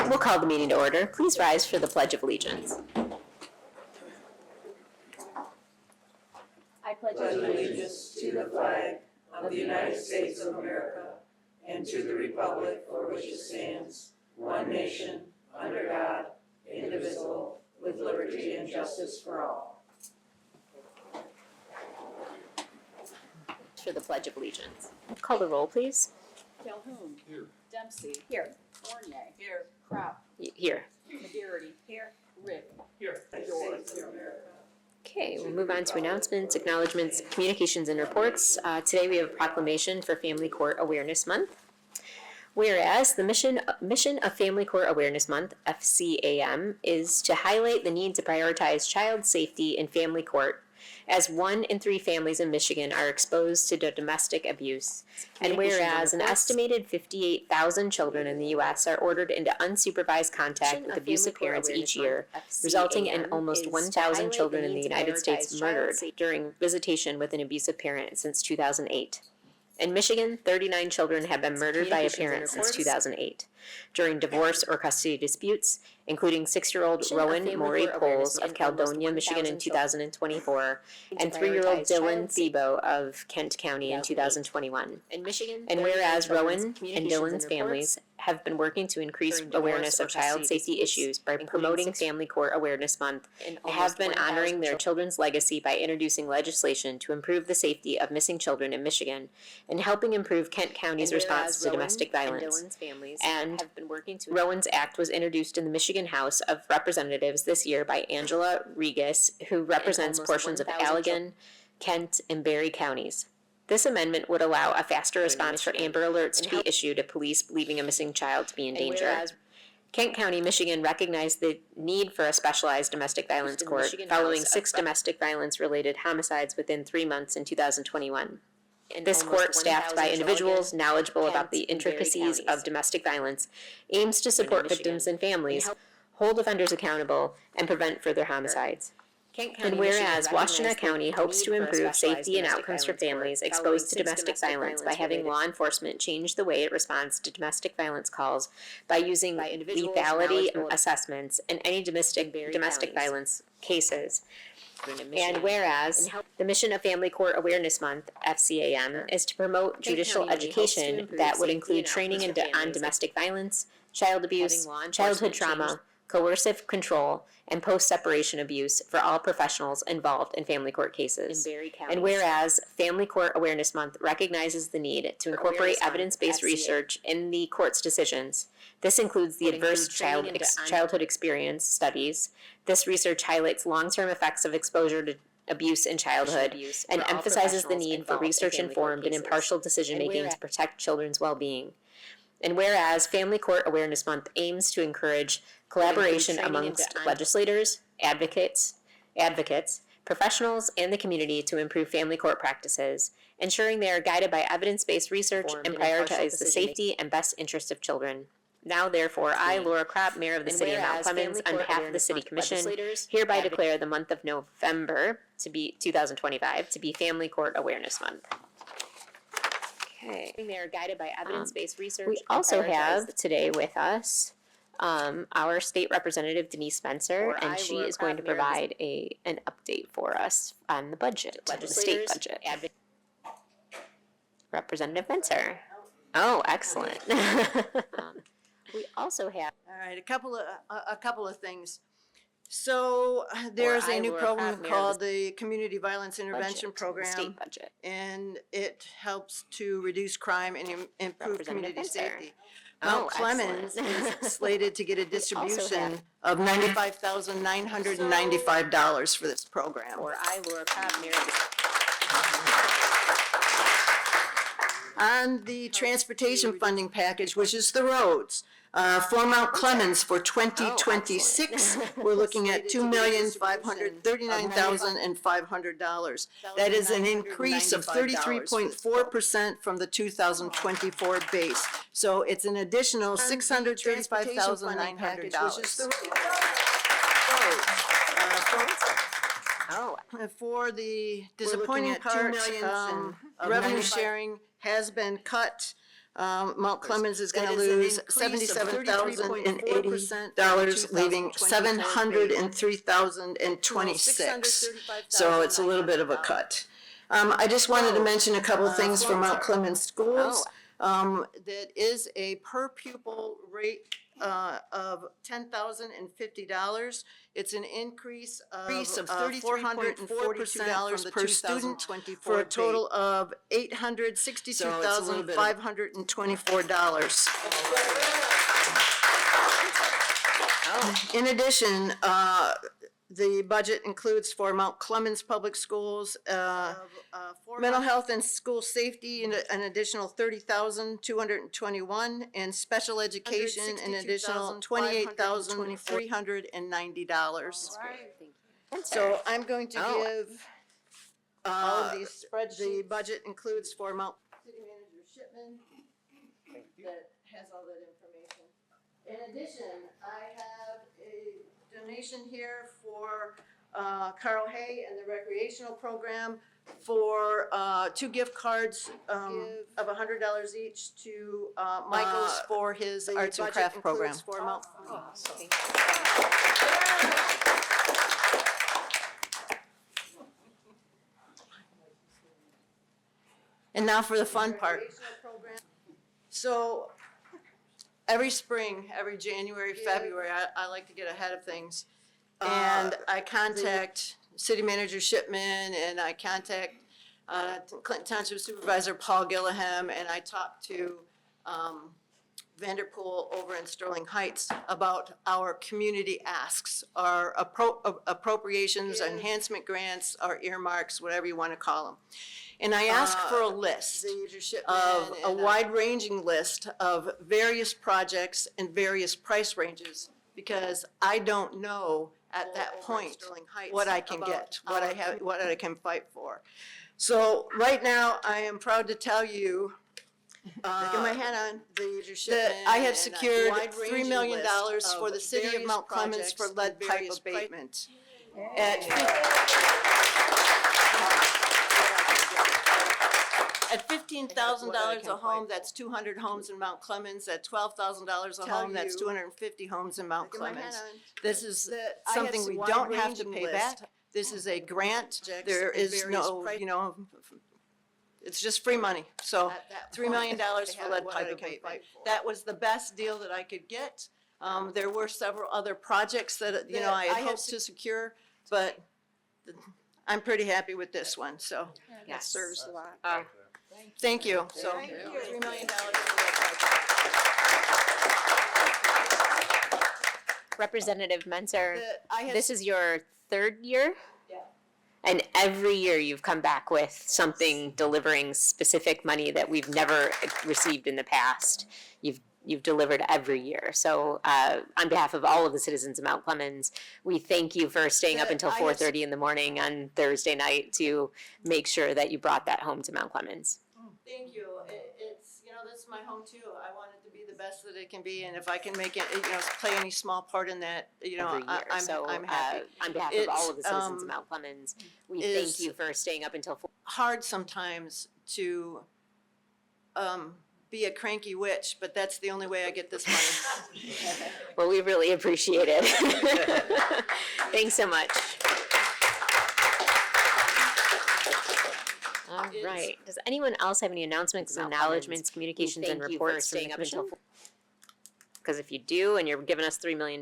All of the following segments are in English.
We'll call the meeting to order. Please rise for the Pledge of Allegiance. I pledge allegiance to the flag of the United States of America and to the republic for which it stands, one nation, under God, indivisible, with liberty and justice for all. For the Pledge of Allegiance. Call the roll, please. Calhoun. Here. Dempsey. Here. Fournier. Here. Crop. Here. McGarity. Here. Rick. Here. States of America. Okay, we'll move on to announcements, acknowledgments, communications, and reports. Today we have a proclamation for Family Court Awareness Month. Whereas the mission of Family Court Awareness Month, FCAM, is to highlight the need to prioritize child safety in family court, as 1 in 3 families in Michigan are exposed to domestic abuse. And whereas an estimated 58,000 children in the U.S. are ordered into unsupervised contact with abusive parents each year, resulting in almost 1,000 children in the United States murdered during visitation with an abusive parent since 2008. In Michigan, 39 children have been murdered by a parent since 2008 during divorce or custody disputes, including 6-year-old Rowan Maury Poles of Caledonia, Michigan in 2024, and 3-year-old Dylan Thiebaud of Kent County in 2021. And whereas Rowan and Dylan's families have been working to increase awareness of child safety issues by promoting Family Court Awareness Month, and have been honoring their children's legacy by introducing legislation to improve the safety of missing children in Michigan and helping improve Kent County's response to domestic violence. And Rowan's Act was introduced in the Michigan House of Representatives this year by Angela Regis, who represents portions of Allegan, Kent, and Berry counties. This amendment would allow a faster response for Amber Alerts to be issued to police believing a missing child to be in danger. Kent County, Michigan recognized the need for a specialized domestic violence court following 6 domestic violence-related homicides within 3 months in 2021. This court, staffed by individuals knowledgeable about the intricacies of domestic violence, aims to support victims and families, hold offenders accountable, and prevent further homicides. And whereas Washtenaw County hopes to improve safety and outcomes for families exposed to domestic violence by having law enforcement change the way it responds to domestic violence calls by using lethality assessments in any domestic violence cases. And whereas the mission of Family Court Awareness Month, FCAM, is to promote judicial education that would include training on domestic violence, child abuse, childhood trauma, coercive control, and post-separation abuse for all professionals involved in family court cases. And whereas Family Court Awareness Month recognizes the need to incorporate evidence-based research in the court's decisions. This includes the adverse childhood experience studies. This research highlights long-term effects of exposure to abuse in childhood and emphasizes the need for research-informed and impartial decision-making to protect children's well-being. And whereas Family Court Awareness Month aims to encourage collaboration amongst legislators, advocates, professionals, and the community to improve family court practices, ensuring they are guided by evidence-based research and prioritize the safety and best interest of children. Now, therefore, I, Laura Kropp, Mayor of the City of Mount Clemens, on behalf of the City Commission, hereby declare the month of November 2025 to be Family Court Awareness Month. Okay. They are guided by evidence-based research. We also have today with us our state representative Denise Spencer, and she is going to provide an update for us on the budget, the state budget. Representative Spencer. Oh, excellent. We also have. All right, a couple of things. So there's a new program called the Community Violence Intervention Program, state budget, and it helps to reduce crime and improve community safety. Oh, Clemens is slated to get a distribution of $95,995 for this program. Or I, Laura Kropp, Mayor of the On the transportation funding package, which is the roads, for Mount Clemens for 2026, we're looking at $2,539,500. That is an increase of 33.4% from the 2024 base. So it's an additional $635,900. For the disappointing part, revenue sharing has been cut Mount Clemens is gonna lose $77,080, leaving $703,026. So it's a little bit of a cut. I just wanted to mention a couple things for Mount Clemens schools. That is a per pupil rate of $10,050. It's an increase of $442 per student for a total of $862,524. In addition, the budget includes for Mount Clemens Public Schools, mental health and school safety, an additional $30,221, and special education, an additional $28,390. So I'm going to give all of these spreadsheets. The budget includes for Mount City Manager Shipman, that has all that information. In addition, I have a donation here for Carl Hay and the recreational program for 2 gift cards of $100 each to Michael's for his arts and craft program. And now for the fun part. So every spring, every January, February, I like to get ahead of things. And I contact City Manager Shipman, and I contact Clinton Township Supervisor Paul Gilliam, and I talk to Vanderpool over in Sterling Heights about our community asks, our appropriations, enhancement grants, our earmarks, whatever you want to call them. And I ask for a list of a wide-ranging list of various projects and various price ranges, because I don't know at that point what I can get, what I can fight for. So right now, I am proud to tell you, get my hat on, that I have secured $3 million for the city of Mount Clemens for lead pipe abatement. At $15,000 a home, that's 200 homes in Mount Clemens. At $12,000 a home, that's 250 homes in Mount Clemens. This is something we don't have to pay back. This is a grant. There is no, it's just free money. So $3 million for lead pipe abatement. That was the best deal that I could get. There were several other projects that, I had hoped to secure, but I'm pretty happy with this one, so. Yes. Serves a lot. Thank you. So, $3 million for Representative Menser, that. this is your 3rd year? Yeah. And every year you've come back with something delivering specific money that we've never received in the past. You've delivered every year. So on behalf of all of the citizens of Mount Clemens, we thank you for staying up until 4:30 in the morning on Thursday night to make sure that you brought that home to Mount Clemens. Thank you. It's, this is my home too. I want it to be the best that it can be, and if I can make it, play any small part in that, Every year. I'm happy. On behalf of all of the citizens of Mount Clemens, we thank you for staying up until 4. Hard sometimes to be a cranky witch, but that's the only way I get this money. Well, we really appreciate it. Thanks so much. All right. Does anyone else have any announcements, acknowledgments, communications, and reports staying up until? Because if you do, and you're giving us $3 million.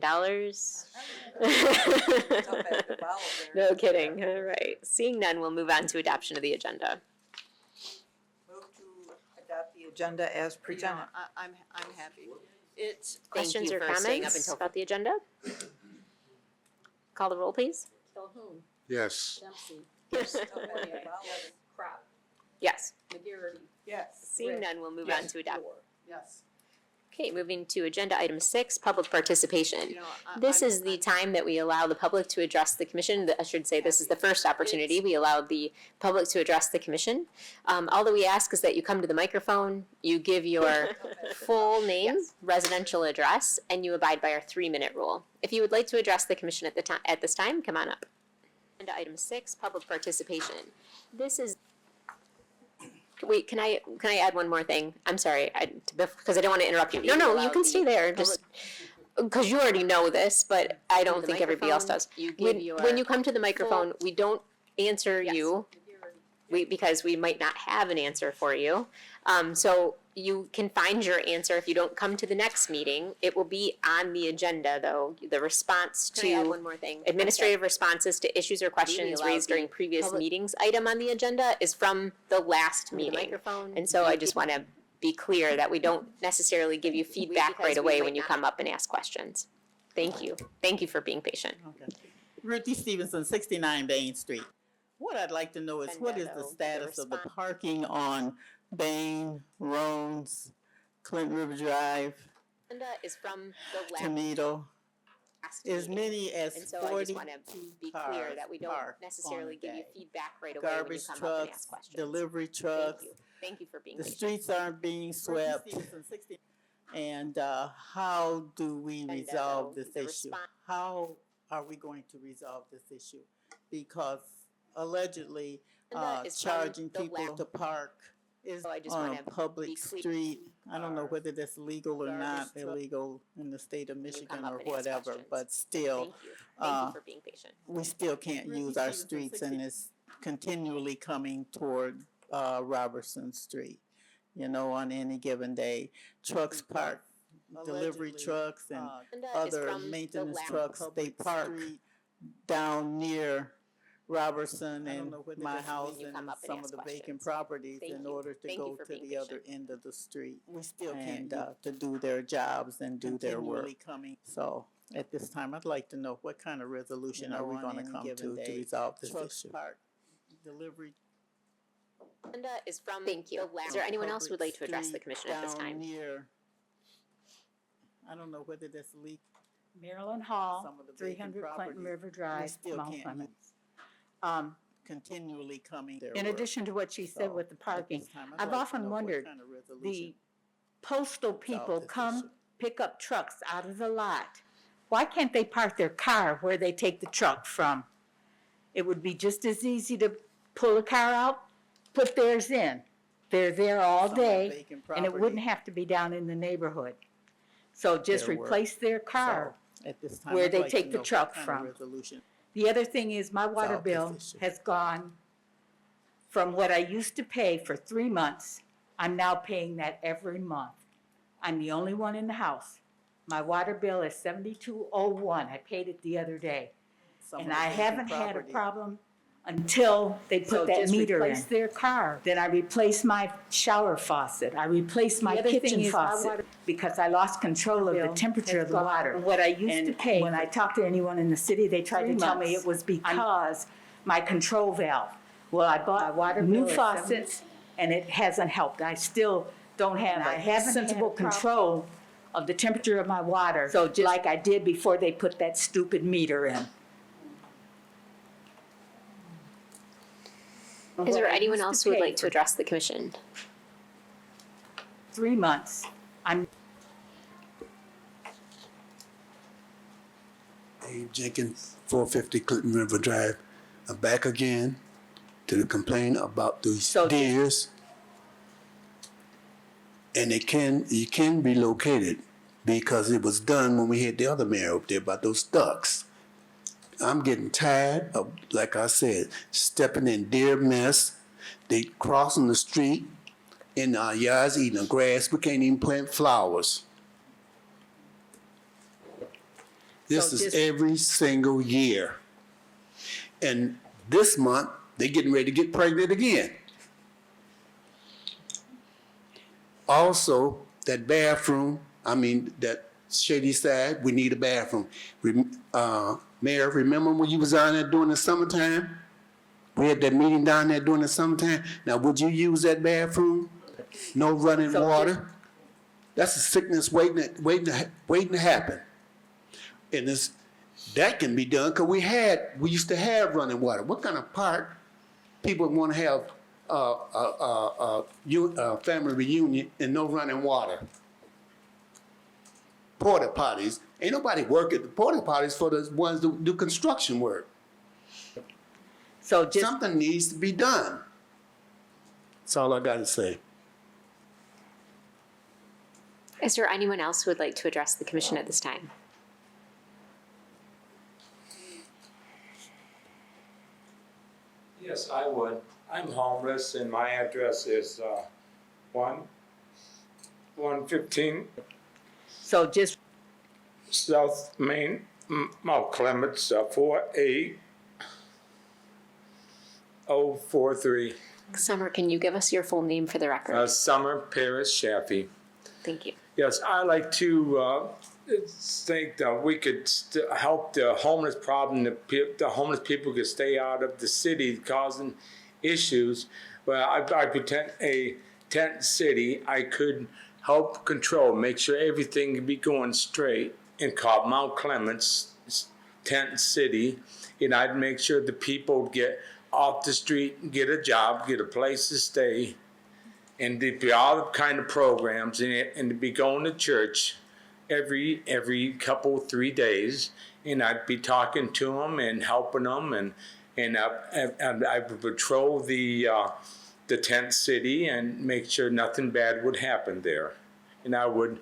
No kidding. All right. Seeing none, we'll move on to adoption of the agenda. Move to adopt the agenda as presented. I'm happy. It's Questions or for staying up comments until about the agenda? Call the roll, please. Calhoun, Yes. Dempsey, Yes. Crop, Yes. McGarity, Yes. Seeing none, we'll move on to adopt. Yes. Okay, moving to agenda item 6, public participation. This I'm- is the time that we allow the public to address the commission. I should say this is the first opportunity we allow the public to address the commission. All that we ask is that you come to the microphone, you give your full name, residential address, and you abide by our 3-minute rule. If you would like to address the commission at this time, come on up. Agenda item 6, public participation. This is Can I add one more thing? I'm sorry, because I don't want to interrupt you. No, you can stay there, just, because you already know this, but I don't think everybody else does. When you come to the microphone, we don't answer you, because we might not have an answer for you. So you can find your answer if you don't come to the next meeting. It will be on the agenda, though, the response Can I add to one more thing? administrative responses to issues or questions allowed raised during the previous public- meetings item on the agenda is from the last meeting. microphone. And so I just want to be clear that we don't necessarily give you feedback because right we away might when you not- come up and ask questions. Thank you. Thank you for being patient. Okay. Ruthie Stevenson, 69 Bain Street. What I'd like to know is, what is the Though, the status of the response- parking on Bain, Roans, Clinton River Drive, Agenda is from the last Toledo? As meeting. many as And so I just want to 42 be clear cars that we don't parked necessarily on give you a day. feedback right away when you Garbage come up and trucks, ask questions. delivery Thank trucks, you. Thank you for being the patient. streets aren't being swept. And how do we Agenda, resolve though, this the issue? response- How are we going to resolve this issue? Because allegedly, Agenda is from charging the people last- to park is So I just on wanna a public be clear. street. I don't know whether that's legal or not Garbage truck. illegal in the state of you Michigan come up or and ask whatever, questions. but still, Thank you. Thank uh, you for being patient. we still can't use our streets, and it's continually coming toward Robertson Street, you know, on any given day. Trucks park, delivery trucks and Agenda is other from the maintenance last- trucks, they park down near Robertson I don't and know whether my that's when house you and come up and some of ask the vacant questions. properties Thank in you. order to Thank you go for to being the other patient. end of the street. We still can't, to do their jobs and do their work. So at this time, I'd like to know, what kind of resolution are we gonna come to resolve this issue? Delivery. Agenda is from Thank you. Is there anyone else who would like to address the commission at this Down time? near, I don't know whether that's legal. Maryland Hall, Some of the vacant 300 Clinton properties, River we Drive, still Mount can't Clemens. continually coming their In work. addition to what she said So, with the at parking, this time, I'd I've like to often know what wondered, kind of resolution the postal people this come issue. pick up trucks out of the lot. Why can't they park their car where they take the truck from? It would be just as easy to pull a car out, put theirs in. They're there all Some of the day, vacant and it property. wouldn't have to be down in the neighborhood. So just Their work. replace their car. So, at this time, where I'd they like to take the know what truck kind of from. resolution. The other thing is, my water Solve this bill issue. has gone from what I used to pay for 3 months. I'm now paying that every month. I'm the only one in the house. My water bill is $72.01. I paid it the other day. Some of And the I vacant haven't had a property. problem until they put that meter in. replace their car. Then I replaced my shower faucet. I replaced my The other thing kitchen is my faucet water because I lost control of the bill temperature has of the gone water. from what I used to pay When for I talked to anyone in the city, they tried to 3 tell me months. it was because my control valve. Well, I My bought water new bill is faucets and it hasn't helped. I still don't have And I haven't had a sensible problem. control of the temperature of my water So just- like I did before they put that stupid meter in. Is there What I anyone used to else who would pay like to for address the commission? 3 months. I'm Dave Jenkins, 450 Clinton River Drive. I'm back again to complain about these So- deers. And you can be located because it was done when we had the other mayor up there about those ducks. I'm getting tired of, like I said, stepping in deer mess. They crossing the street in our yards eating the grass. We can't even plant flowers. This So is just- every single year. And this month, they're getting ready to get pregnant again. Also, that bathroom, that shady side, we need a bathroom. Mayor, remember when you was down there during the summertime? We had that meeting down there during the summertime. Now, would you use that bathroom? No running So water? That's a sickness waiting to happen. And that can be done because we used to have running water. What kind of park people want to have family reunion and no running water? Porta potties. Ain't nobody work at the porta potties for the ones that do construction work. so just Something needs to be done. That's all I got to say. Is there anyone else who would like to address the commission at this time? Yes, I would. I'm homeless and my address is 115 So just, South Main, Mount Clemens, 48043. Summer, can you give us your full name for the record? Summer Paris Shaffy. Thank you. Yes, I like to think that we could help the homeless problem. The homeless people could stay out of the city causing issues. Well, I pretend a tent city. I could help control, make sure everything can be going straight, and call Mount Clemens tent city. And I'd make sure the people get off the street, get a job, get a place to stay, and there'd be all the kind of programs in it, and to be going to church every couple 3 days, and I'd be talking to them and helping them, and I would patrol the tent city and make sure nothing bad would happen there, and I would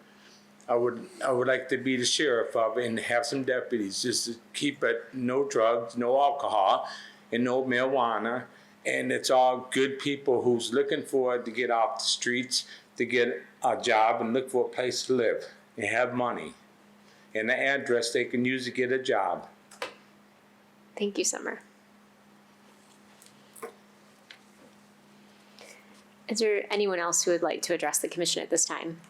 like to be the sheriff of it and have some deputies just to keep it no drugs, no alcohol, and no marijuana. And it's all good people who's looking for to get off the streets, to get a job and look for a place to live and have money and the address they can use to get a job. Thank you, Summer. Is there anyone else who would like to address the commission at this time?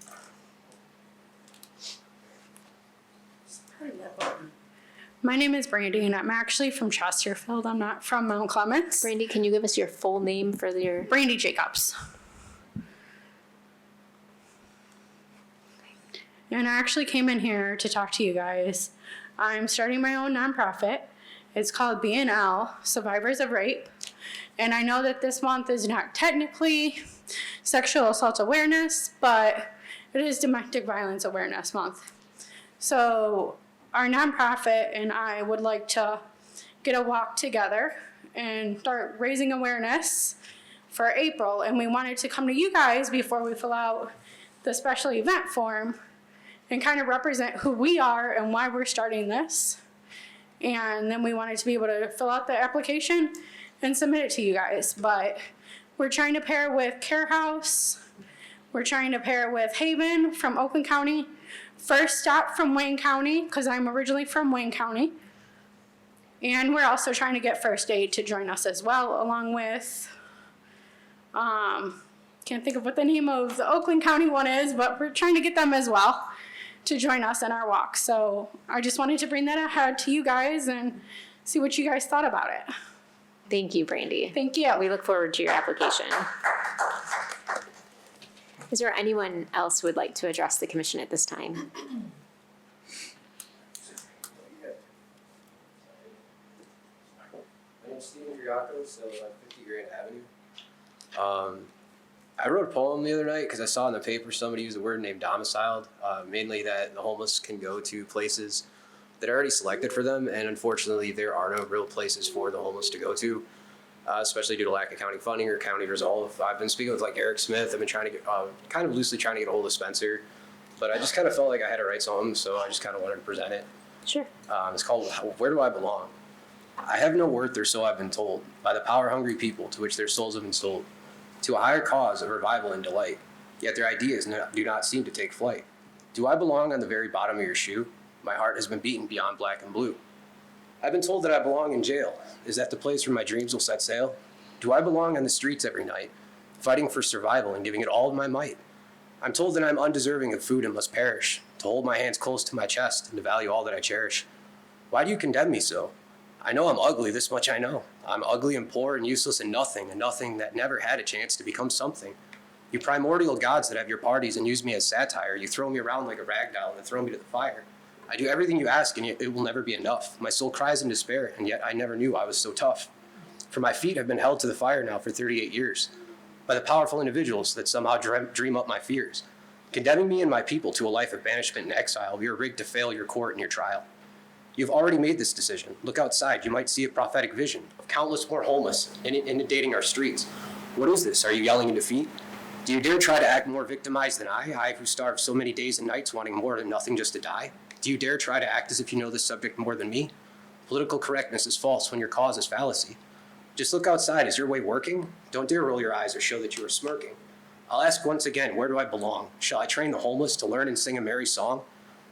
My name is Brandy, and I'm actually from Chesterfield. I'm not from Mount Clemens. Brandy, can you give us your full name for your... Brandy Jacobs. And I actually came in here to talk to you guys. I'm starting my own nonprofit. It's called B&L, Survivors of Rape. And I know that this month is not technically Sexual Assault Awareness, but it is Domestic Violence Awareness Month. So our nonprofit and I would like to get a walk together and start raising awareness for April. And we wanted to come to you guys before we fill out the special event form and kind of represent who we are and why we're starting this. And then we wanted to be able to fill out the application and submit it to you guys. But we're trying to pair with Care House. We're trying to pair with Haven from Oakland County. First Stop from Wayne County, because I'm originally from Wayne County. And we're also trying to get First Aid to join us as well, along with, can't think of what the name of the Oakland County one is, but we're trying to get them as well to join us in our walk. So I just wanted to bring that ahead to you guys and see what you guys thought about it. Thank you, Brandy. Thank you. We look forward to your application. Is there anyone else who would like to address the commission at this time? My name's Steven Griacos, I live on 50 Grand Avenue. I wrote a poem the other night because I saw in the paper somebody used the word named domiciled, mainly that the homeless can go to places that are already selected for them, and unfortunately there are no real places for the homeless to go to, especially due to lack of county funding or county resolve. I've been speaking with like Eric Smith. I've been trying to get, kind of loosely trying to get a hold of Spencer, but I just kind of felt like I had to write something, so I just kind of wanted to present it. Sure. It's called Where Do I Belong? I have no worth, or so I've been told, by the power-hungry people to which their souls have been sold, to a higher cause of revival and delight, yet their ideas do not seem to take flight. Do I belong on the very bottom of your shoe? My heart has been beaten beyond black and blue. I've been told that I belong in jail. Is that the place where my dreams will set sail? Do I belong on the streets every night, fighting for survival and giving it all of my might? I'm told that I'm undeserving of food and must perish, to hold my hands close to my chest and to value all that I cherish. Why do you condemn me so? I know I'm ugly, this much I know. I'm ugly and poor and useless and nothing that never had a chance to become something. You primordial gods that have your parties and use me as satire, you throw me around like a rag doll and throw me to the fire. I do everything you ask and it will never be enough. My soul cries in despair, and yet I never knew I was so tough. For my feet have been held to the fire now for 38 years by the powerful individuals that somehow dream up my fears. Condemning me and my people to a life of banishment and exile, we are rigged to fail your court and your trial. You've already made this decision. Look outside. You might see a prophetic vision of countless more homeless inundating our streets. What is this? Are you yelling in defeat? Do you dare try to act more victimized than I who starved so many days and nights wanting more than nothing just to die? Do you dare try to act as if you know this subject more than me? Political correctness is false when your cause is fallacy. Just look outside. Is your way working? Don't dare roll your eyes or show that you are smirking. I'll ask once again, where do I belong? Shall I train the homeless to learn and sing a merry song?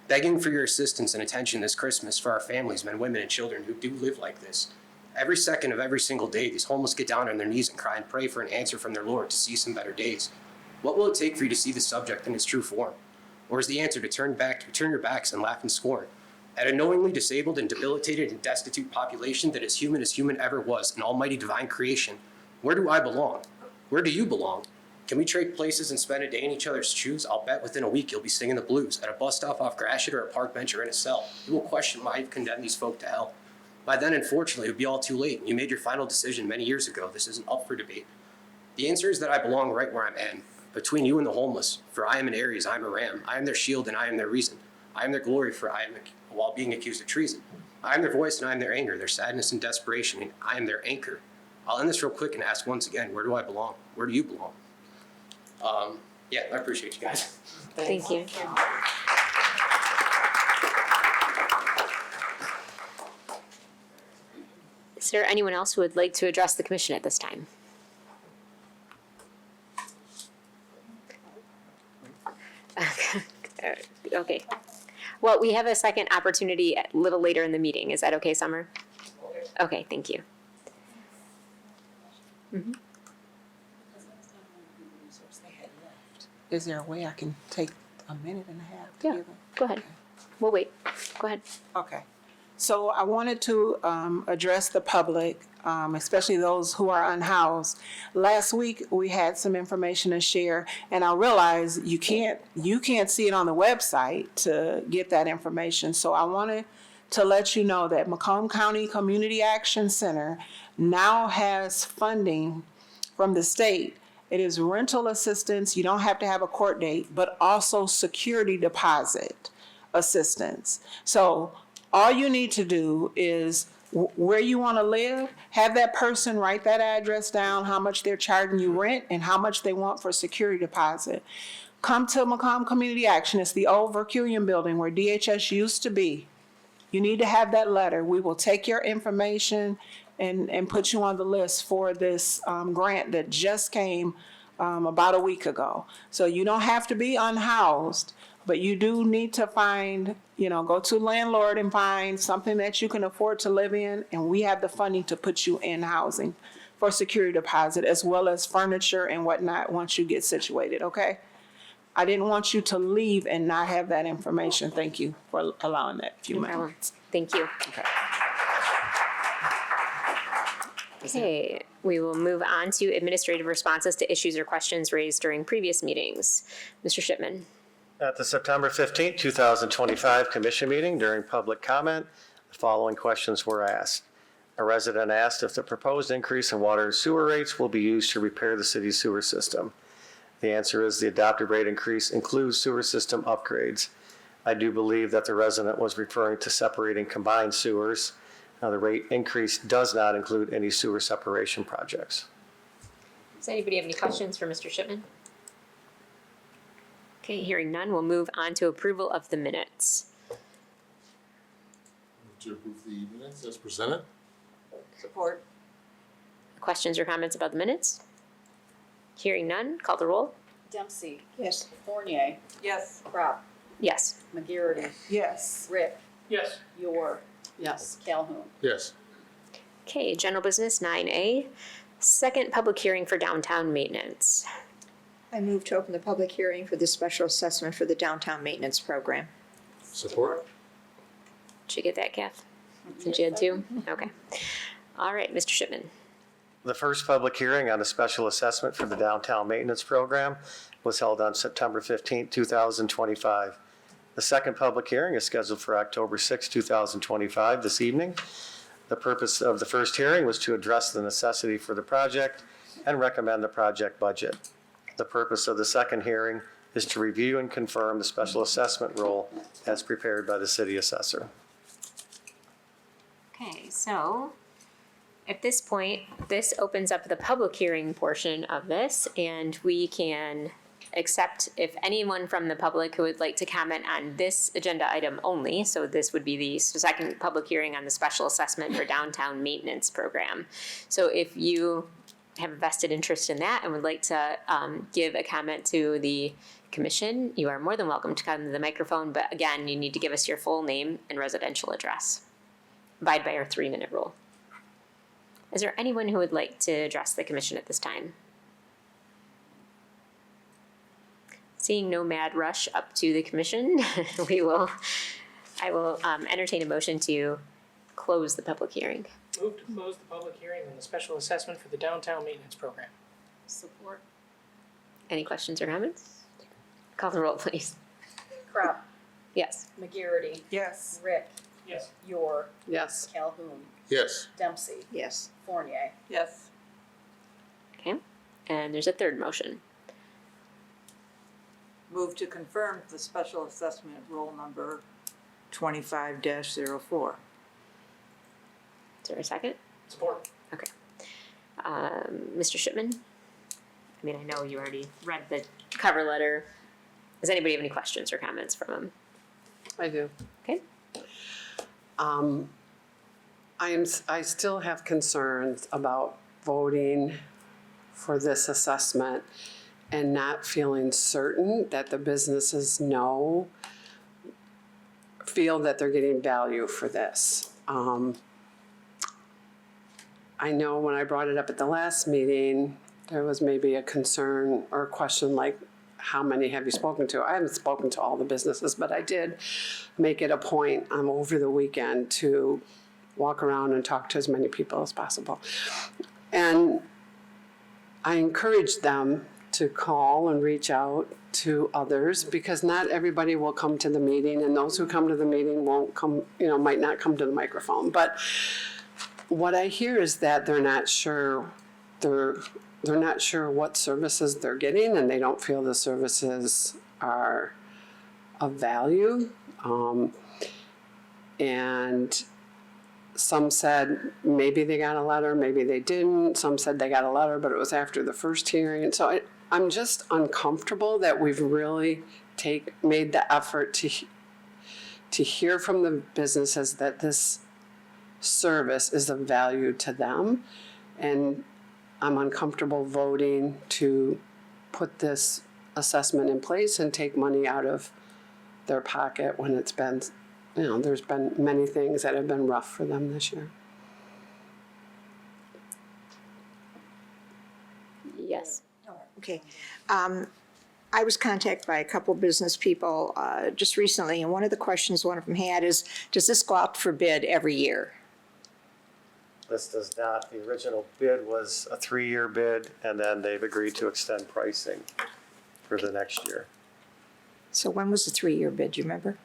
Begging for your assistance and attention this Christmas for our families, men, women, and children who do live like this. Every second of every single day, these homeless get down on their knees and cry and pray for an answer from their Lord to see some better days. What will it take for you to see the subject in its true form? Or is the answer to turn your backs and laugh in scorn? At a knowingly disabled and debilitated and destitute population that is human as human ever was, an almighty divine creation, where do I belong? Where do you belong? Can we trade places and spend a day in each other's shoes? I'll bet within a week you'll be singing the blues at a bus stop off Gratiot or a park bench or in a cell. You will question why you've condemned these folk to hell. By then, unfortunately, it would be all too late. You made your final decision many years ago. This isn't up for debate. The answer is that I belong right where I am, between you and the homeless. For I am an Aries, I am a ram. I am their shield and I am their reason. I am their glory, for I am while being accused of treason. I am their voice and I am their anger, their sadness and desperation, and I am their anchor. I'll end this real quick and ask once again, where do I belong? Where do you belong? Yeah, I appreciate you guys. Thank you. Is there anyone else who would like to address the commission at this time? Okay. Well, we have a second opportunity a little later in the meeting. Is that okay, Summer? Okay, thank you. Mhm. Is there a way I can take a minute and a half to Yeah, give them? go ahead. We'll wait. Go ahead. Okay. So I wanted to address the public, especially those who are unhoused. Last week, we had some information to share, and I realize you can't see it on the website to get that information. So I wanted to let you know that Macomb County Community Action Center now has funding from the state. It is rental assistance. You don't have to have a court date, but also security deposit assistance. So all you need to do is where you want to live, have that person write that address down, how much they're charging you rent, and how much they want for security deposit. Come to Macomb Community Action. It's the old Verculian building where DHS used to be. You need to have that letter. We will take your information and put you on the list for this grant that just came about a week ago. So you don't have to be unhoused, but you do need to find, go to landlord and find something that you can afford to live in, and we have the funding to put you in housing for security deposit as well as furniture and whatnot once you get situated, okay? I didn't want you to leave and not have that information. Thank you for allowing that few No problem. minutes. Thank you. Okay. Okay, we will move on to administrative responses to issues or questions raised during previous meetings. Mr. Shipman. At the September 15, 2025 commission meeting, during public comment, the following questions were asked. A resident asked if the proposed increase in water and sewer rates will be used to repair the city's sewer system. The answer is the adopted rate increase includes sewer system upgrades. I do believe that the resident was referring to separating combined sewers. Now, the rate increase does not include any sewer separation projects. Does anybody have any questions for Mr. Shipman? Okay, hearing none, we'll move on to approval of the minutes. To approve the minutes as presented? Support. Questions or comments about the minutes? Hearing none, call the roll. Dempsey, Yes. Fournier, Yes. Crop, Yes. McGarity, Yes. Rick, Yes. Yor. Yes. Calhoun. Yes. Okay, general business 9A, second public hearing for downtown maintenance. I move to open the public hearing for the special assessment for the downtown maintenance program. Support? Did you get that, Kath? Since you had two? Okay. All right, Mr. Shipman. The first public hearing on a special assessment for the downtown maintenance program was held on September 15, 2025. The second public hearing is scheduled for October 6, 2025, this evening. The purpose of the first hearing was to address the necessity for the project and recommend the project budget. The purpose of the second hearing is to review and confirm the special assessment roll as prepared by the city assessor. Okay, so At this point, this opens up the public hearing portion of this, and we can accept if anyone from the public who would like to comment on this agenda item only, so this would be the second public hearing on the special assessment for downtown maintenance program. So if you have a vested interest in that and would like to give a comment to the commission, you are more than welcome to come to the microphone, but again, you need to give us your full name and residential address. Abide by our 3-minute rule. Is there anyone who would like to address the commission at this time? Seeing no mad rush up to the commission, I will entertain a motion to close the public hearing. Move to close the public hearing on the special assessment for the downtown maintenance program. Support. Any questions or comments? Call the roll, please. Crop, Yes. McGarity, Yes. Rick, Yes. Yor, Yes. Calhoun, Yes. Dempsey, Yes. Fournier. Yes. Okay. And there's a third motion. Move to confirm the special assessment roll number 25-04. Is there a second? Support. Okay. Mr. Shipman? I mean, I know you already read the cover letter. Does anybody have any questions or comments from him? I do. Okay. I still have concerns about voting for this assessment and not feeling certain that the businesses feel that they're getting value for this. I know when I brought it up at the last meeting, there was maybe a concern or a question like, how many have you spoken to? I haven't spoken to all the businesses, but I did make it a point over the weekend to walk around and talk to as many people as possible. And I encouraged them to call and reach out to others because not everybody will come to the meeting, and those who come to the meeting won't come, might not come to the microphone. But what I hear is that they're not sure what services they're getting, and they don't feel the services are of value. And some said maybe they got a letter, maybe they didn't. Some said they got a letter, but it was after the first hearing. So I'm just uncomfortable that we've really made the effort to hear from the businesses that this service is of value to them. And I'm uncomfortable voting to put this assessment in place and take money out of their pocket when it's been, there's been many things that have been rough for them this year. Yes. Okay. I was contacted by a couple business people just recently, and one of the questions one of them had is, does this go out for bid every year? This does not. The original bid was a 3-year bid, and then they've agreed to extend pricing for the next year. So when was the 3-year bid, do you remember?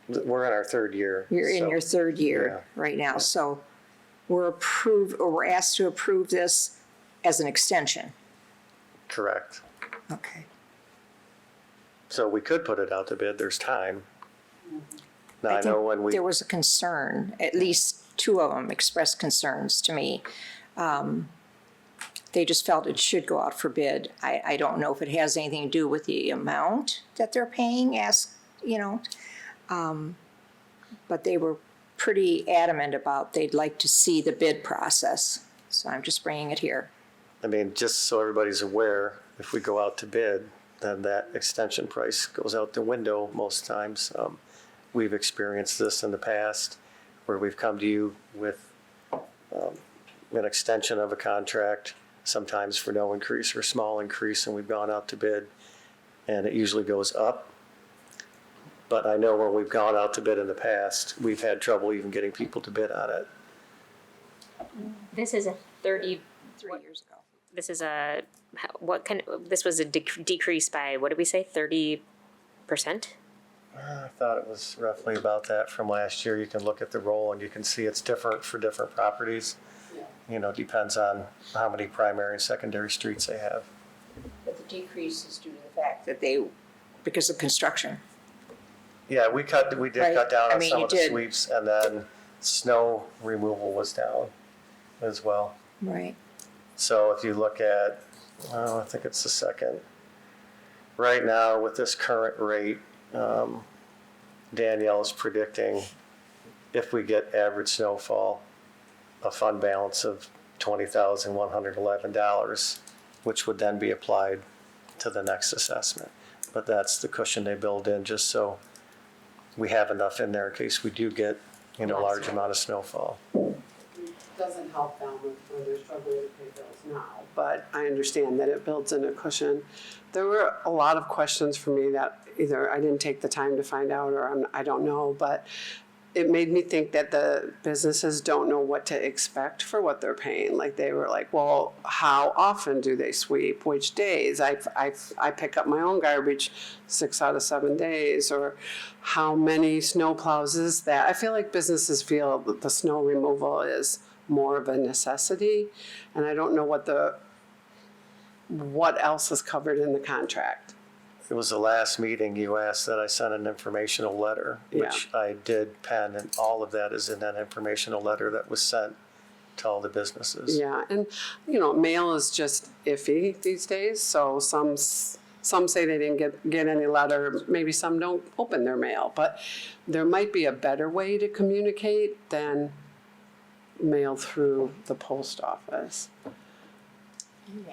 We're in our 3rd year. You're in your 3rd year right now, so we're asked to approve this as an extension. Correct. Okay. So we could put it out to bid. There's time. Now, I think know when we. there was a concern, at least 2 of them expressed concerns to me. They just felt it should go out for bid. I don't know if it has anything to do with the amount that they're paying, but they were pretty adamant about they'd like to see the bid process. So I'm just bringing it here. I mean, just so everybody's aware, if we go out to bid, then that extension price goes out the window most times. We've experienced this in the past where we've come to you with an extension of a contract, sometimes for no increase or small increase, and we've gone out to bid, and it usually goes up. But I know when we've gone out to bid in the past, we've had trouble even getting people to bid on it. This is a 3 years ago. This is this was a decrease by, what did we say, 30%? I thought it was roughly about that from last year. You can look at the roll and you can see it's different for different properties. Depends on how many primary and secondary streets they have. But the decrease is due to the fact that because of construction. Yeah, we did Right. cut down on some you of the did. sweeps, and then snow removal was down. as well. Right. So if you look at, I think it's the second. Right now, with this current rate, Danielle is predicting if we get average snowfall, a fund balance of $20,111, which would then be applied to the next assessment. But that's the cushion they build in just so we have enough in there in case we do get, a large amount of snowfall. Doesn't help them when they're struggling to pay bills now, but I understand that it builds in a cushion. There were a lot of questions for me that either I didn't take the time to find out or I don't know, but it made me think that the businesses don't know what to expect for what they're paying. Like they were like, well, how often do they sweep? Which days? I pick up my own garbage 6 out of 7 days, or how many snow plows is that? I feel like businesses feel that the snow removal is more of a necessity, and I don't know what else is covered in the contract. It was the last meeting you asked that I sent an informational letter, which I did pen, and all of that is in that informational letter that was sent to all the businesses. Yeah, and mail is just iffy these days, so some say they didn't get any letter, maybe some don't open their mail, but there might be a better way to communicate than mail through the post office.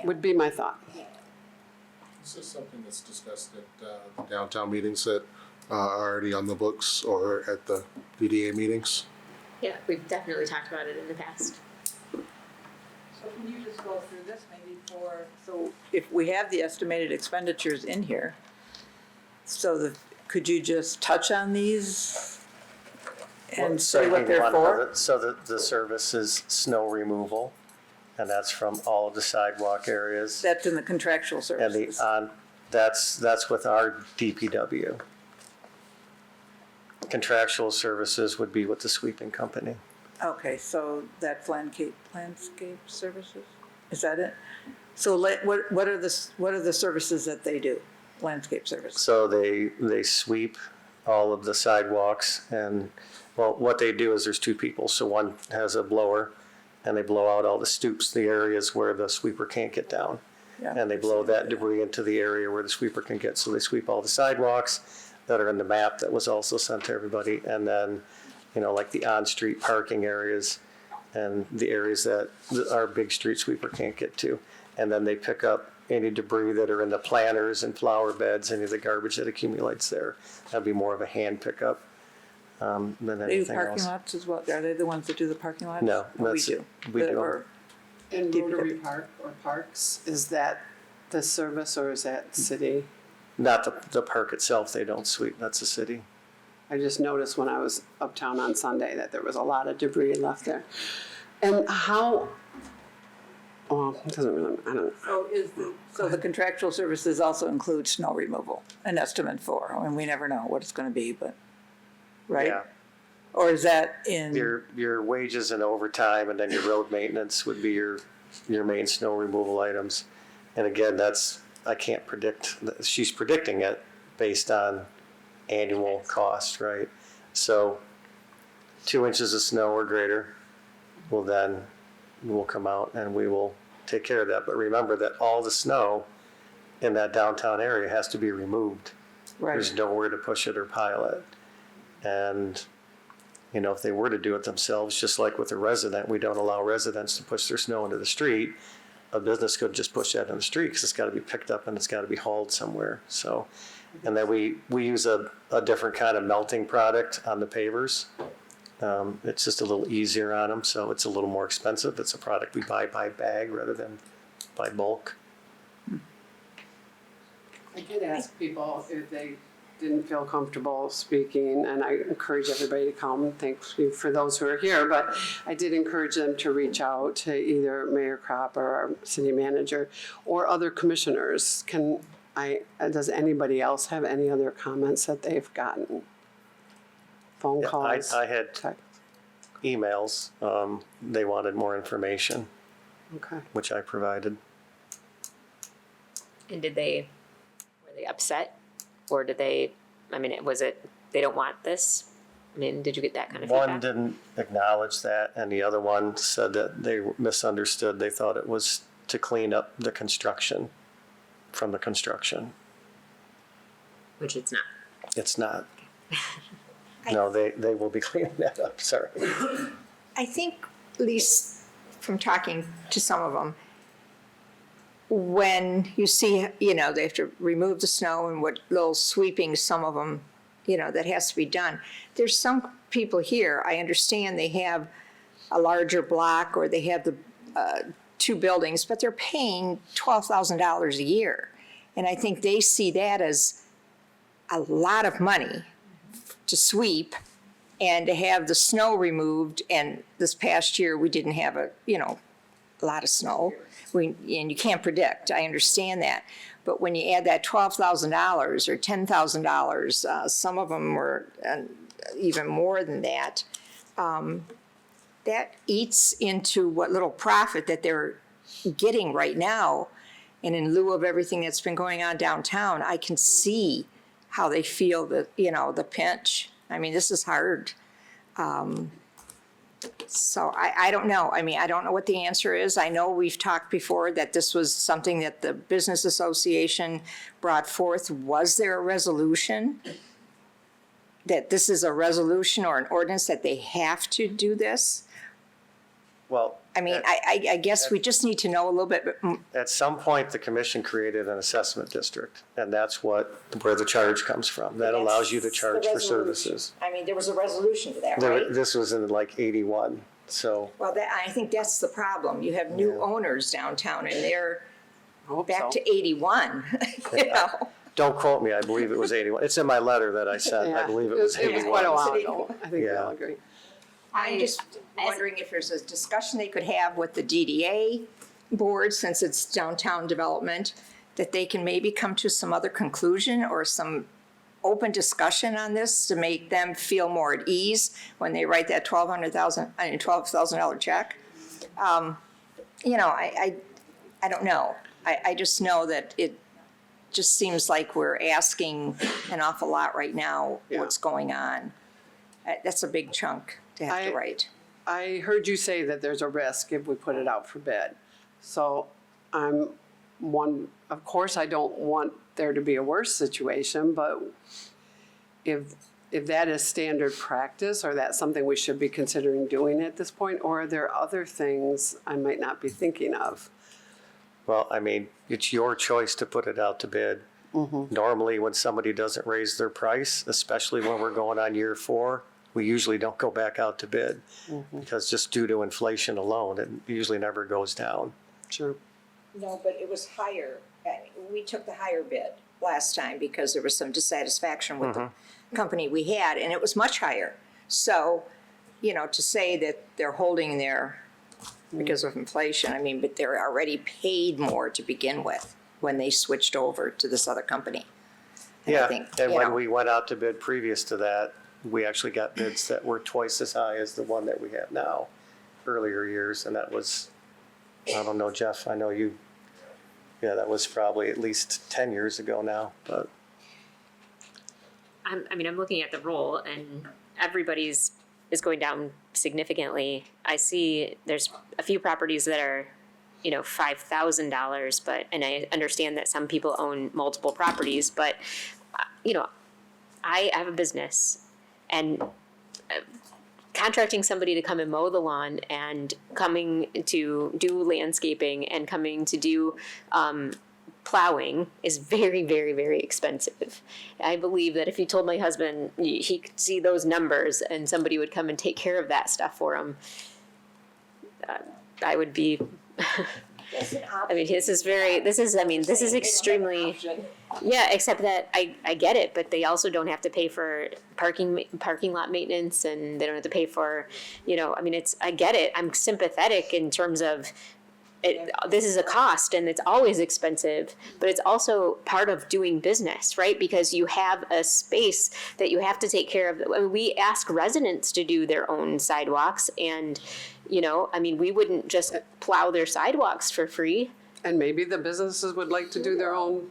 Would be my thought. This is something that's discussed at the downtown meetings that are already on the books or at the DDA meetings. Yeah, we've definitely talked about it in the past. So can you just go through this maybe so if we have the estimated expenditures in here, could you just touch on these and say what they're for? So the service is snow removal, and that's from all of the sidewalk areas. That's in the contractual services. And that's with our DPW. Contractual services would be with the sweeping company. Okay, so that's landscape services? Is that it? So what are the services that they do? Landscape services? So they sweep all of the sidewalks, and what they do is there's two people. So one has a blower, and they blow out all the stoops, the areas where the sweeper can't get down. Yeah. And they blow that debris into the area where the sweeper can get. So they sweep all the sidewalks that are in the map that was also sent to everybody. And then, like the on-street parking areas and the areas that our big street sweeper can't get to. And then they pick up any debris that are in the planters and flower beds, any of the garbage that accumulates there. That'd be more of a hand pickup than anything else. They do parking lots as well? Are they the ones that do the parking lots? No, We do. We do. In Rotary Park or parks, is that the service or is that city? Not the park itself, they don't sweep, that's the city. I just noticed when I was uptown on Sunday that there was a lot of debris left there. And how, it doesn't really, I don't know. So the contractual services also include snow removal, an estimate for, we never know what it's gonna be, but, right? Yeah. Or is that in? Your wages and overtime, and then your road maintenance would be your main snow removal items. And again, I can't predict, she's predicting it based on annual cost, right? So 2 inches of snow or greater will come out and we will take care of that. But remember that all the snow in that downtown area has to be removed. Right. There's nowhere to push it or pile it. And if they were to do it themselves, just like with a resident, we don't allow residents to push their snow into the street. A business could just push that in the street because it's got to be picked up and it's got to be hauled somewhere. So, and then we use a different kind of melting product on the pavers. It's just a little easier on them, so it's a little more expensive. It's a product we buy by bag rather than by bulk. I did ask people if they didn't feel comfortable speaking, and I encourage everybody to come. Thank you for those who are here, but I did encourage them to reach out to either Mayor Kropp or our city manager or other commissioners. Does anybody else have any other comments that they've gotten? Phone calls? I had text? emails. They wanted more information, Okay. which I provided. And were they upset? Or did they, was it, they don't want this? I mean, did you get that kind of One feedback? didn't acknowledge that, and the other one said that they misunderstood. They thought it was to clean up the construction, from the construction. Which it's not. It's not. No, they will be cleaning that up, sorry. I think, at least from talking to some of them, when you see, they have to remove the snow and what little sweeping some of them, that has to be done. There's some people here, I understand they have a larger block or they have the 2 buildings, but they're paying $12,000 a year. And I think they see that as a lot of money to sweep and to have the snow removed. And this past year, we didn't have a lot of snow. And you can't predict, I understand that. But when you add that $12,000 or $10,000, some of them were even more than that, that eats into what little profit that they're getting right now. And in lieu of everything that's been going on downtown, I can see how they feel the pinch. I mean, this is hard. So I don't know. I mean, I don't know what the answer is. I know we've talked before that this was something that the Business Association brought forth. Was there a resolution? That this is a resolution or an ordinance that they have to do this? Well, I mean, I guess we just need to know a little bit. at some point, the commission created an assessment district, and that's where the charge comes from. That allows you to charge for services. I mean, there was a resolution to that, right? This was in like 81, so. Well, I think that's the problem. You have new owners downtown and they're back to 81, Don't quote me, I believe it was 81. It's in my letter that I sent, I believe it was 81. It was quite a while ago, I think we all agree. I'm just wondering if there's a discussion they could have with the DDA board, since it's downtown development, that they can maybe come to some other conclusion or some open discussion on this to make them feel more at ease when they write that $12,000 check. I don't know. I just know that it just seems like we're asking an awful lot right now, what's going on. That's a big chunk to have to write. I heard you say that there's a risk if we put it out for bid. So of course, I don't want there to be a worse situation, but if that is standard practice, or that's something we should be considering doing at this point, or are there other things I might not be thinking of? Well, I mean, it's your choice to put it out to bid. Mm-hmm. Normally, when somebody doesn't raise their price, especially when we're going on year 4, we usually don't go back out to bid, because just due to inflation alone, it usually never goes down. Sure. No, but it was higher. We took the higher bid last time because there was some dissatisfaction with the company we had, and it was much higher. So, to say that they're holding their, because of inflation, I mean, but they're already paid more to begin with when they switched over to this other company. And I think, when we went out to bid previous to that, we actually got bids that were twice as high as the one that we have now, earlier years, and that was, I don't know, Jeff, I know you, that was probably at least 10 years ago now, but. I'm looking at the roll and everybody's is going down significantly. I see there's a few properties that are, $5,000, and I understand that some people own multiple properties, but, I have a business, and contracting somebody to come and mow the lawn and coming to do landscaping and coming to do plowing is very, very, very expensive. I believe that if you told my husband he could see those numbers and somebody would come and take care of that stuff for him, I would be. This is extremely. Yeah, except that I get it, but they also don't have to pay for parking lot maintenance, and they don't have to pay for, I get it. I'm sympathetic in terms of this is a cost and it's always expensive, but it's also part of doing business, right? Because you have a space that you have to take care of. We ask residents to do their own sidewalks, and, we wouldn't just plow their sidewalks for free. And maybe the businesses would like to do their own.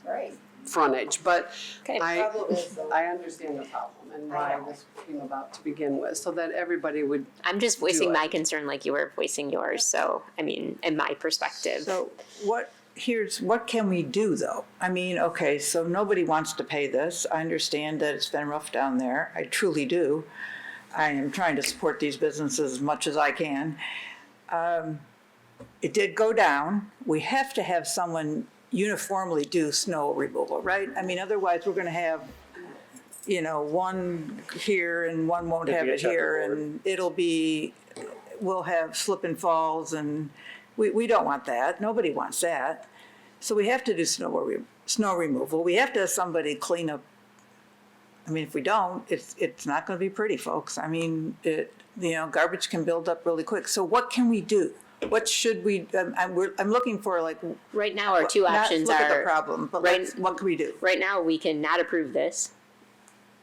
Right. frontage, but Okay. I understand the problem and why this came about to begin with, so that everybody would. I'm just voicing Do it. my concern like you were voicing yours, so, I mean, in my perspective. So what can we do though? I mean, okay, so nobody wants to pay this. I understand that it's been rough down there. I truly do. I am trying to support these businesses as much as I can. It did go down. We have to have someone uniformly do snow removal, right? I mean, otherwise we're gonna have, one here and one won't It'd have be a it here, checkerboard. and we'll have slip and falls, and we don't want that. Nobody wants that. So we have to do snow removal. We have to have somebody clean up. I mean, if we don't, it's not gonna be pretty, folks. I mean, garbage can build up really quick. So what can we do? What should we, I'm looking for like. Right now, our two not options look at the are, problem, but right- what can we do? right now, we can not approve this,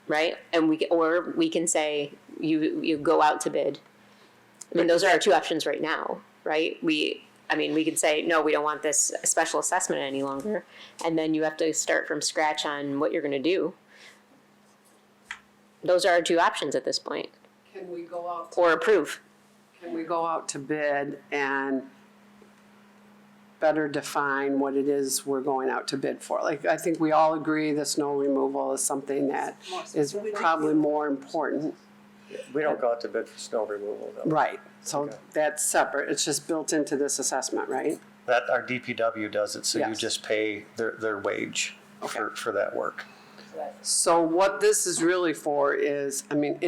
right? And or we can say, you go out to bid. I mean, those are our two options right now, right? We could say, no, we don't want this special assessment any longer. And then you have to start from scratch on what you're gonna do. Those are our two options at this point, Can we go out? or approve. Can we go out to bid and better define what it is we're going out to bid for? Like, I think we all agree the snow removal is something that is probably more important. We don't go out to bid for snow removal, though. Right, so Okay. that's separate, it's just built into this assessment, right? That, our DPW does it, so you Yes. just pay their wage for that work. So what this is really for is, I mean,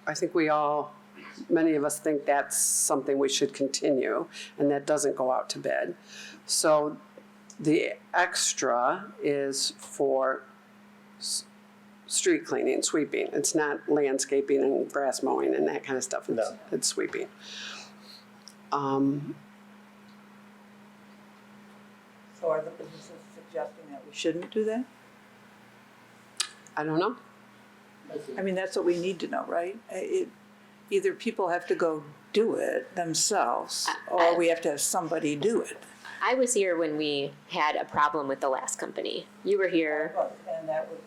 I think many of us think that's something we should continue, and that doesn't go out to bid. So the extra is for street cleaning, sweeping. It's not landscaping and grass mowing and that kind of stuff. No. It's sweeping. So are the businesses suggesting that we shouldn't do that? I don't know. I mean, that's what we need to know, right? Either people have to go do it themselves, or we have to have somebody do it. I was here when we had a problem with the last company. You were here. And that was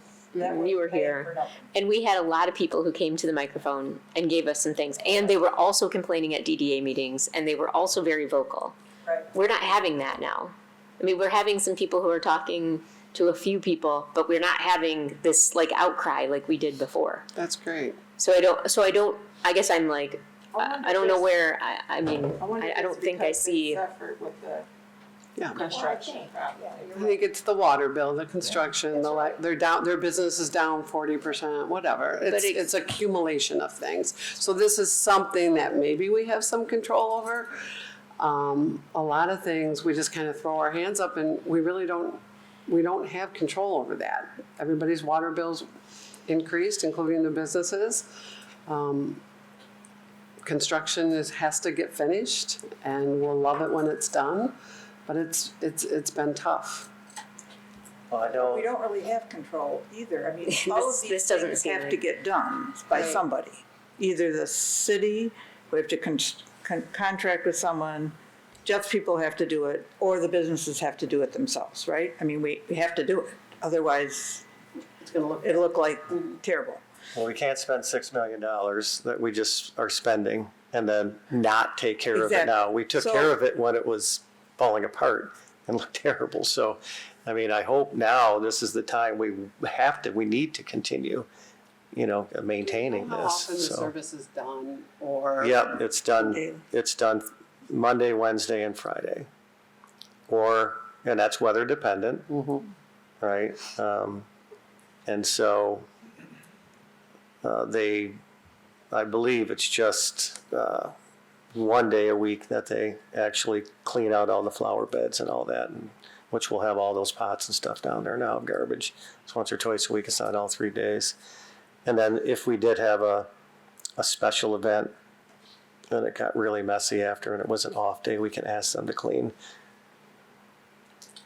You were here. And we had a lot of people who came to the microphone and gave us some things. And they were also complaining at DDA meetings, and they were also very vocal. Right. We're not having that now. I mean, we're having some people who are talking to a few people, but we're not having this like outcry like we did before. That's great. I guess I'm like, I don't know where, I don't think I see. Yeah. Construction. I think it's the water bill, the construction, their business is down 40%, whatever. It's accumulation of things. So this is something that maybe we have some control over. A lot of things, we just kind of throw our hands up and we don't have control over that. Everybody's water bills increased, including the businesses. Construction has to get finished, and we'll love it when it's done, but it's been tough. We don't really have control either. I mean, all of these This doesn't things seem have like- to get done by somebody. Either the city, we have to contract with someone, Jeff's people have to do it, or the businesses have to do it themselves, right? I mean, we have to do it. Otherwise, it'll look like terrible. Well, we can't spend $6 million that we just are spending and then not take care of it now. Exactly. We took care of it when it was falling apart and looked terrible. So, I mean, I hope now this is the time we need to continue, maintaining How this. often the So, service is done, or? yep, it's done Monday, Wednesday, and Friday. And that's weather dependent, right? And so I believe it's just one day a week that they actually clean out all the flower beds and all that, which will have all those pots and stuff down there now, garbage. It's once or twice a week, it's not all 3 days. And then if we did have a special event and it got really messy after and it was an off day, we can ask them to clean.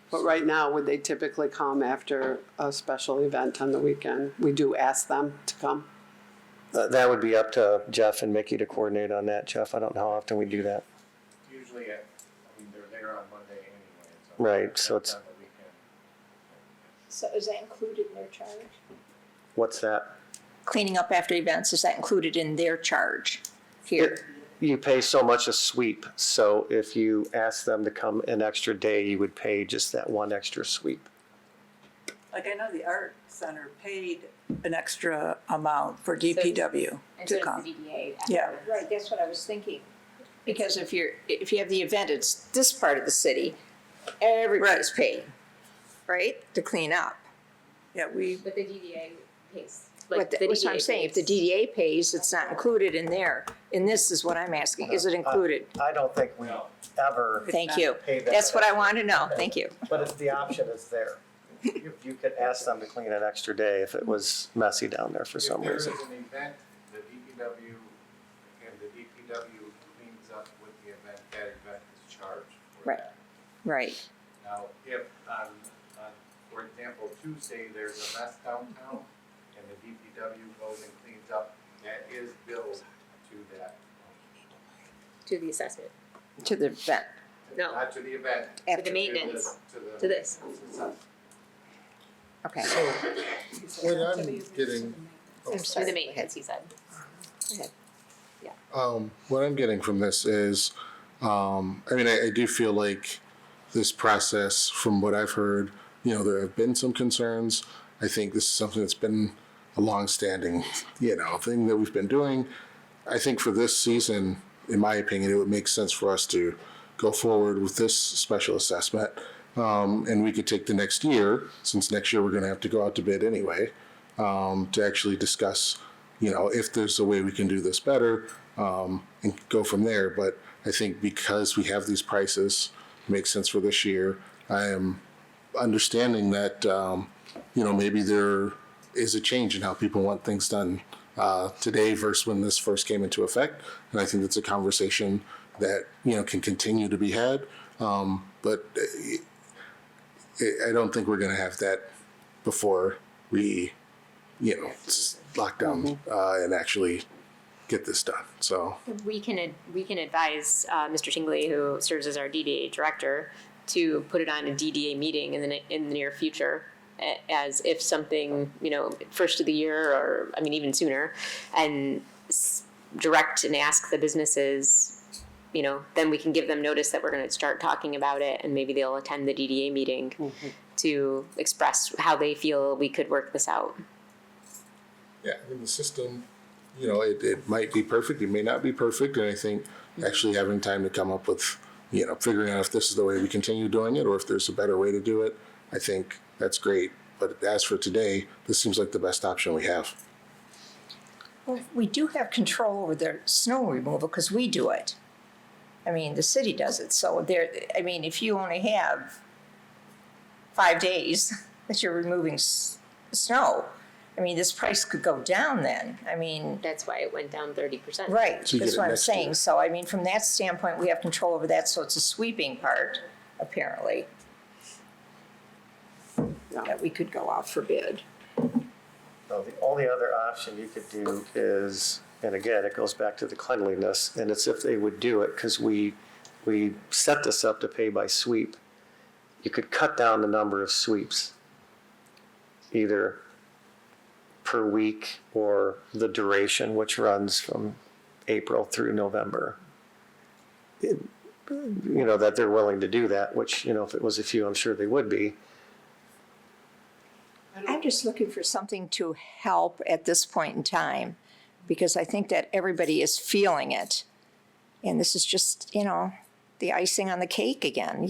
But right now, would they typically come after a special event on the weekend? We do ask them to come. That would be up to Jeff and Mickey to coordinate on that. Jeff, I don't know how often we do that. Usually, they're there on Monday anyway. Right, so it's, On the weekend, So is that included in their charge? What's that? Cleaning up after events, is that included in their charge here? You pay so much a sweep, so if you ask them to come an extra day, you would pay just that one extra sweep. Like I know the art center paid an extra amount for DPW to come. Yeah. Right, that's what I was thinking. Because if you have the event, it's this part of the city, everybody's paid, right, to clean up. Yeah, we, But the DDA pays. But that's what I'm saying, if the DDA pays, it's not included in there. And this is what I'm asking, is it included? I don't think we ever Thank you. pay that. That's what I wanted to know, thank you. But the option is there. You could ask them to clean an extra day if it was messy down there for some reason. If there is an event, the DPW cleans up with the event, that event is charged for Right. that. Right, Now, if for example, Tuesday, there's a mess downtown, and the DPW goes and cleans up, that is billed to that. To the assessment. to the event. No. Not to the event. To the maintenance. To this. Okay. What I'm getting, I'm To sorry. the maintenance, he said. what I'm getting from this is, I do feel like this process, from what I've heard, there have been some concerns. I think this is something that's been a long-standing, thing that we've been doing. I think for this season, in my opinion, it would make sense for us to go forward with this special assessment. And we could take the next year, since next year we're gonna have to go out to bid anyway, to actually discuss, if there's a way we can do this better, and go from there. But I think because we have these prices, it makes sense for this year. I am understanding that, maybe there is a change in how people want things done today versus when this first came into effect. And I think it's a conversation that, can continue to be had. But I don't think we're going to have that before we, lock down and actually get this done. So We can advise Mr. Tingley, who serves as our DDA director, to put it on a DDA meeting in the near future, as if something, first of the year, or even sooner, and direct and ask the businesses, then we can give them notice that we're going to start talking about it, and maybe they'll attend the DDA meeting to express how they feel we could work this out. yeah, the system, it might be perfect, it may not be perfect. And I think actually having time to come up with, figuring out if this is the way we continue doing it or if there's a better way to do it, I think that's great. But as for today, this seems like the best option we have. Well, we do have control over their snow removal because we do it. The city does it, so if you only have 5 days that you're removing snow, this price could go down then. That's why it went down 30%. Right, So you that's get it what I'm next saying. year. So, from that standpoint, we have control over that, so it's a sweeping part, apparently, that we could go out for bid. Now, the only other option you could do is, and again, it goes back to the cleanliness, and it's if they would do it, because we set this up to pay by sweep. You could cut down the number of sweeps, either per week or the duration, which runs from April through November. That they're willing to do that, which, if it was a few, I'm sure they would be. I'm just looking for something to help at this point in time, because I think that everybody is feeling it. And this is just, the icing on the cake again,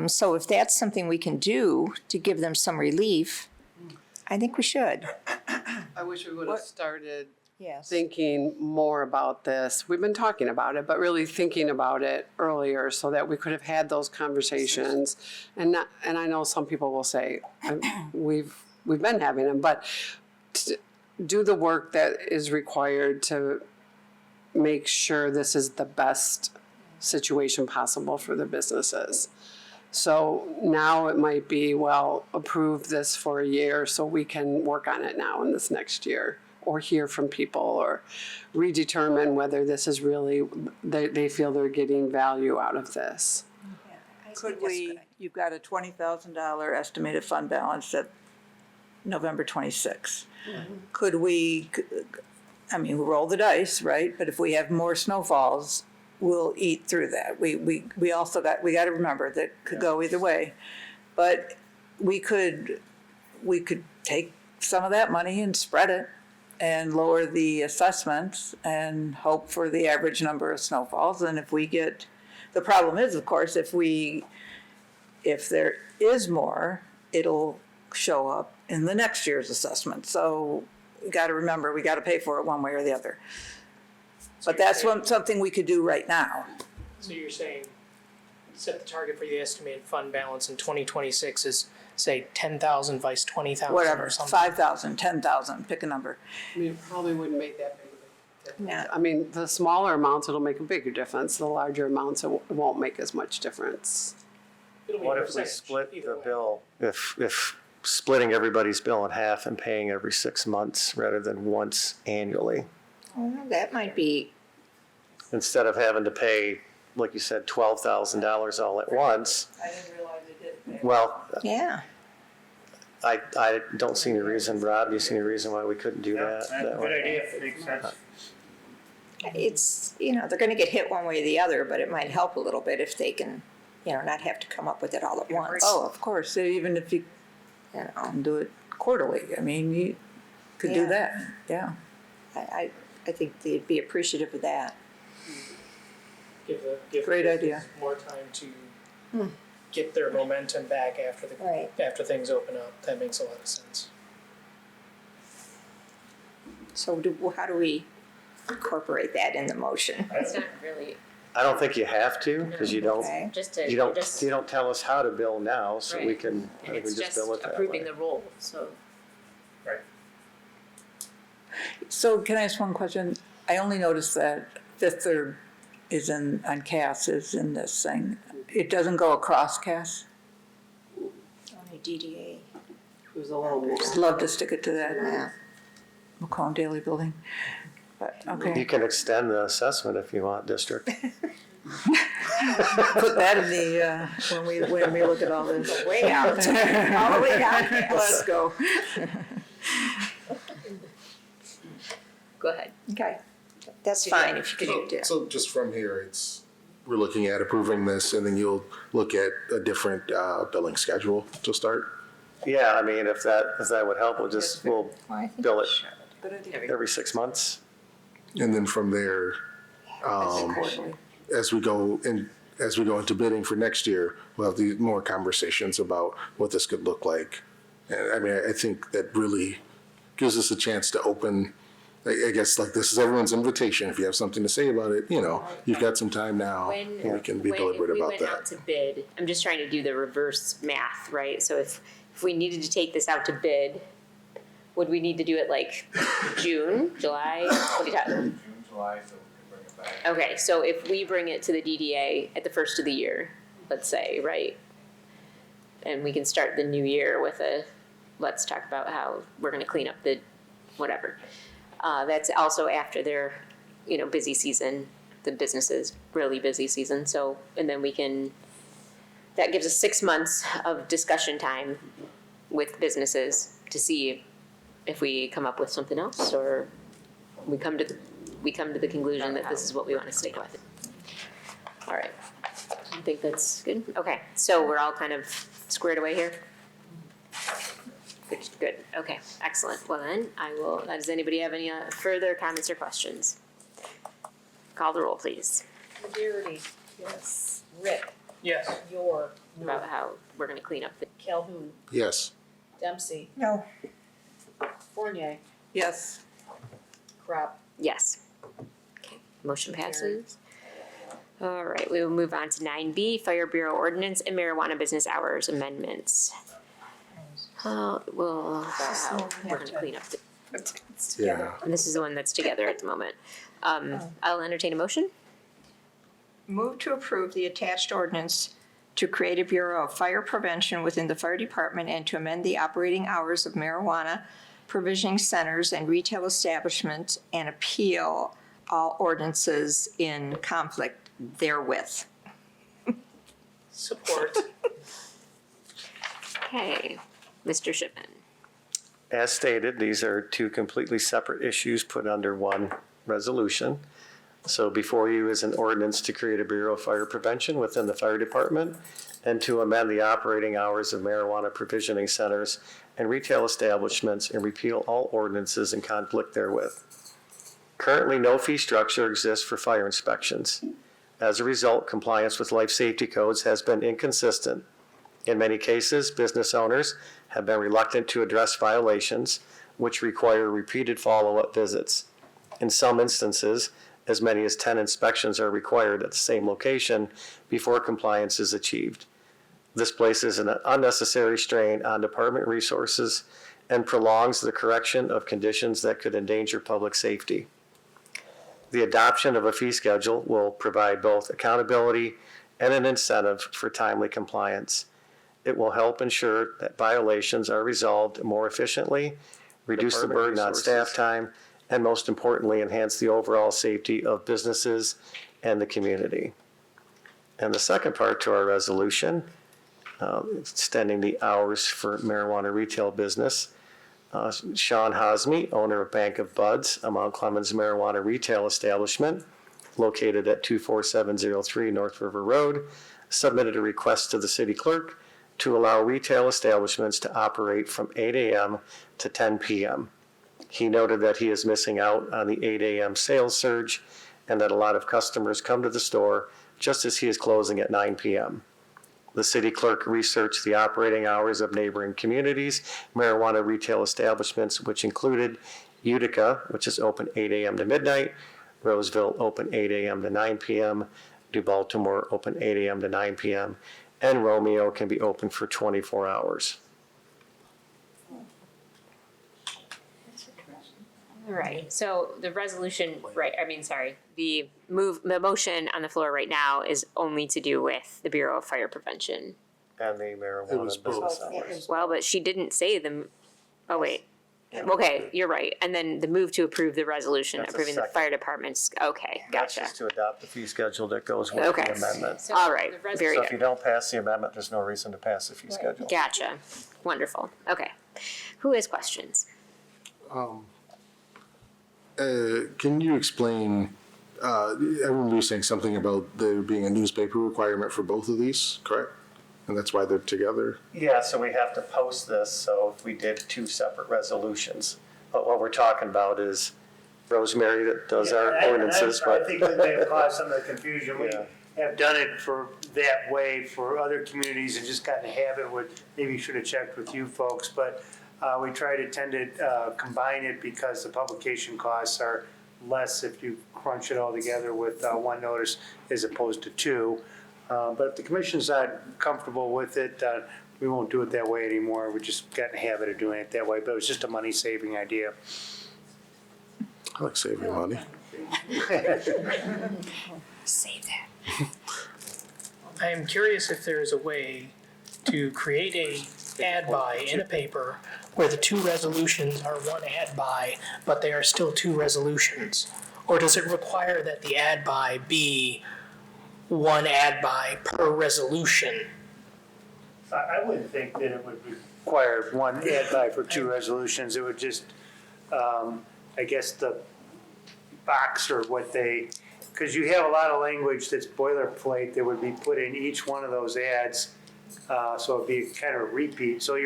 So if that's something we can do to give them some relief, I think we should. I wish we would have started Yes. thinking more about this. We've been talking about it, but really thinking about it earlier so that we could have had those conversations. And I know some people will say, we've been having them, but to do the work that is required to make sure this is the best situation possible for the businesses. So now it might be, approve this for a year so we can work on it now in this next year, or hear from people, or redetermine whether this is really, they feel they're getting value out of this. could we, you've got a $20,000 estimated fund balance at November 26th. Could we, I mean, we roll the dice, right? But if we have more snowfalls, we'll eat through that. We also got to remember that could go either way. But we could take some of that money and spread it and lower the assessments and hope for the average number of snowfalls. And if we get, the problem is, of course, if there is more, it'll show up in the next year's assessment. So we got to remember, we got to pay for it one way or the other. But that's something we could do right now. So you're saying set the target for the estimated fund balance in 2026 is, say, 10,000 vice 20,000 Whatever, or something? 5,000, 10,000, pick a number. I mean, it probably wouldn't make that big of a difference. Yeah. I mean, the smaller amounts, it'll make a bigger difference. The larger amounts, it won't make as much difference. It'll be What a if we percentage split either the way. bill, if splitting everybody's bill in half and paying every 6 months rather than once annually? Well, that might be, Instead of having to pay, like you said, $12,000 all at once, I didn't realize they did. well, yeah. I don't see any reason, Rob, do you see any reason why we couldn't do that way? idea. Makes sense. It's, they're gonna get hit one way or the other, but it might help a little bit if they can, not have to come up with it all at once. Oh, of course, even if you can do it quarterly, I mean, you could do Yeah. that, yeah. I think they'd be appreciative of that. Give Great the idea. more time to get their momentum back Right. after things open up. That makes a lot of sense. So how do we incorporate that in the motion? It's not really, I don't think you have to, because you don't, Okay. just to, you don't tell us how to bill now, so we Right. can, I think we it's just just bill it that approving way. the role, so. So can I ask one question? I only noticed that Fifth Third is on Cass, is in this thing. It doesn't go across Cass? Only DDA. It was a little more. I'd love to stick it to that Yeah. Macomb Daily Building, but, You okay. can extend the assessment if you want, district. Put that in the, when we look at all this. Way out, all the way down. Let's go. Go ahead. Okay, that's fine if you could do it. So just from here, we're looking at approving this, and then you'll look at a different billing schedule to start. Yeah, I mean, if that would help, we'll Well, I think bill it Good idea. every 6 months. And then from there, Quarterly. as we go into bidding for next year, we'll have these more conversations about what this could look like. And I mean, I think that really gives us a chance to open, I guess, like, this is everyone's invitation. If you have something to say about it, you've got some time now. When, We can be when- deliberate if we about went out that. to bid, I'm just trying to do the reverse math, right? So if we needed to take this out to bid, would we need to do it like June, July? What do you June, July, so we can bring it back. Okay, so if we bring it to the DDA at the first of the year, let's say, right? And we can start the new year with let's talk about how we're gonna clean up the whatever. That's also after their, busy season, the business's really busy season, so, and then that gives us 6 months of discussion time with businesses to see if we come up with something else, or we come to the conclusion that this is what we wanna stick with. All right, I think that's good, okay, so we're all kind of squared away here? Good, okay, excellent. Well then, does anybody have any further comments or questions? Call the roll, please, Majority, yes. Rick, Yes. York, about how we're gonna clean up the, Calhoun, Yes. Dempsey, No, Fournier, Yes. Crop. yes. Okay, motion passes. All right, we will move on to 9B, Fire Bureau Ordinance and Marijuana Business Hours Amendments. We're gonna clean up Yeah. and this is the one that's together at the moment. I'll entertain a motion. move to approve the attached ordinance to create a Bureau of Fire Prevention within the fire department and to amend the operating hours of marijuana provisioning centers and retail establishments and appeal all ordinances in conflict therewith. Support. Okay, Mr. Shipman. As stated, these are two completely separate issues put under one resolution. So before you is an ordinance to create a Bureau of Fire Prevention within the fire department and to amend the operating hours of marijuana provisioning centers and retail establishments and repeal all ordinances in conflict therewith. Currently, no fee structure exists for fire inspections. As a result, compliance with life safety codes has been inconsistent. In many cases, business owners have been reluctant to address violations, which require repeated follow-up visits. In some instances, as many as 10 inspections are required at the same location before compliance is achieved. This places an unnecessary strain on department resources and prolongs the correction of conditions that could endanger public safety. The adoption of a fee schedule will provide both accountability and an incentive for timely compliance. It will help ensure that violations are resolved more efficiently, reduce the burden on staff time, and most importantly, enhance the overall safety of businesses and the community. And the second part to our resolution, extending the hours for marijuana retail business. Sean Hosme, owner of Bank of Buds, a Mount Clemens marijuana retail establishment located at 24703 North River Road, submitted a request to the city clerk to allow retail establishments to operate from 8 a.m. to 10 p.m. He noted that he is missing out on the 8 a.m. sales surge and that a lot of customers come to the store just as he is closing at 9 p.m. The city clerk researched the operating hours of neighboring communities, marijuana retail establishments, which included Utica, which is open 8 a.m. to midnight, Roseville open 8 a.m. to 9 p.m., New Baltimore open 8 a.m. to 9 p.m., and Romeo can be open for 24 hours. All right, so the resolution, the motion on the floor right now is only to do with the Bureau of Fire Prevention. And the It marijuana was business both. hours. Well, but she didn't say oh wait. Okay, you're right. And then the move to approve the resolution That's a approving the second. fire department's, okay, That's gotcha. just to adopt the fee schedule that goes with Okay. the amendment. All right, very So if you good. don't pass the amendment, there's no reason to pass the fee schedule. Gotcha. Wonderful. Okay. Who has questions? Can you explain, everyone was saying something about there being a newspaper requirement for both of these, correct? And that's why they're together? Yeah, so we have to post this, so if we did two separate resolutions. But what we're talking about is Rosemary that does our ordinances, I but. think that may have caused some of the confusion. We Yeah. have done it for that way for other communities and just gotten a habit with, maybe should have checked with you folks, but we try to tend to combine it because the publication costs are less if you crunch it all together with one notice as opposed to two. But if the commission's not comfortable with it, we won't do it that way anymore. We just got in the habit of doing it that way, but it was just a money-saving idea. I like saving money. Save that. I am curious if there is a way to create a ad buy in a paper where the two resolutions are one ad buy, but they are still two resolutions? Or does it require that the ad buy be one ad buy per resolution? I wouldn't think that it would require one ad buy for two resolutions. It would just, I guess the box or what they, because you have a lot of language that's boilerplate that would be put in each one of those ads. So it'd be kind of a repeat. So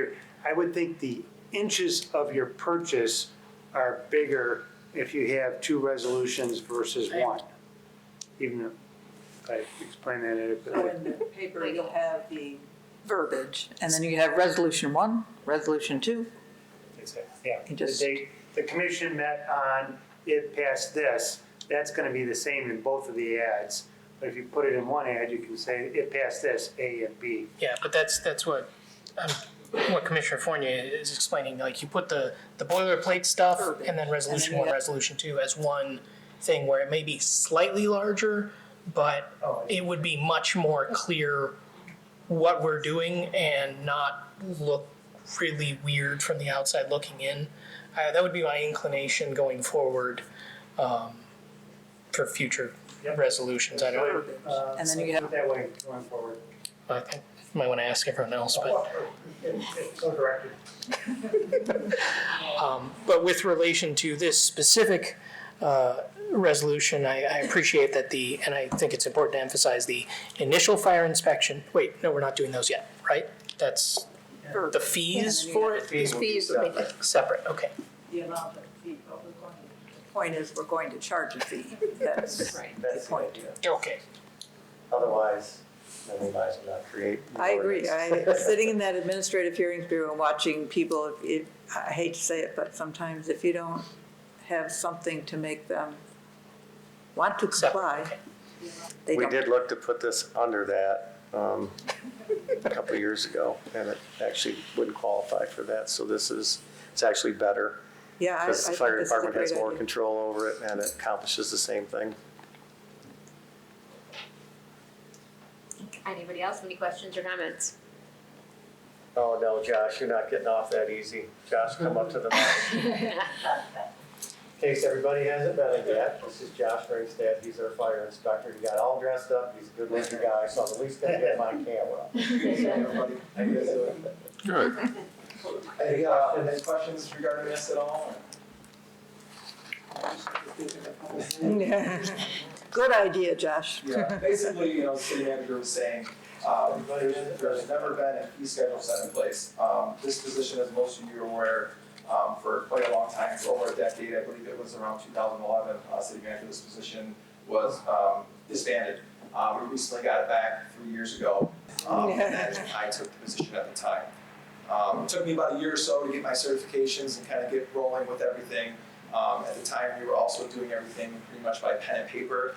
I would think the inches of your purchase are bigger if you have two resolutions versus one. Even if I explain that So in the paper, you'll have the verbiage, and then you have resolution 1, resolution 2. Yeah, You just- the commission met on, it passed this, that's gonna be the same in both of the ads. But if you put it in one ad, you can say, it passed this, A and B. Yeah, but that's what Commissioner Fournier is explaining. Like, you put the boilerplate stuff and then resolution 1, resolution 2 as one thing where it may be slightly larger, but it would be much more clear what we're doing and not look really weird from the outside looking in. That would be my inclination going forward for future resolutions. I don't. And then you have that way going forward. I think you might want to ask everyone else, but. So directed. But with relation to this specific resolution, I appreciate that and I think it's important to emphasize the initial fire inspection. Wait, no, we're not doing those yet, right? That's the fees for it? Fees, Separate, okay. The amount of fee, but the point is, we're going to charge a fee. That's the point. Okay. Otherwise, then we might as well not create. the I agree. ordinance. Sitting in that administrative hearings bureau and watching people, I hate to say it, but sometimes if you don't have something to make them want to comply, they We don't. did look to put this under that a couple of years ago, and it actually wouldn't qualify for that. So it's actually better. Yeah, I Because the think fire this is a department has great more idea. control over it, and it accomplishes the same thing. Anybody else, any questions or comments? Oh, no, Josh, you're not getting off that easy. Josh, come up to the mic. In case everybody hasn't met him yet, this is Josh Ringstead. He's our fire inspector. He got all dressed up. He's a good looking guy, so I'm at least gonna get him on camera. Everybody, how you guys doing? Good. Any questions regarding this at all? Good idea, Josh. Yeah, basically, the city manager was saying, there's never been a fee schedule set in place. This position, as most of you are aware, for quite a long time, for over a decade, I believe it was around 2011, city manager, this position was disbanded. We recently got it back 3 years ago, and I took the position at the time. It took me about a year or so to get my certifications and kind of get rolling with everything. At the time, we were also doing everything pretty much by pen and paper.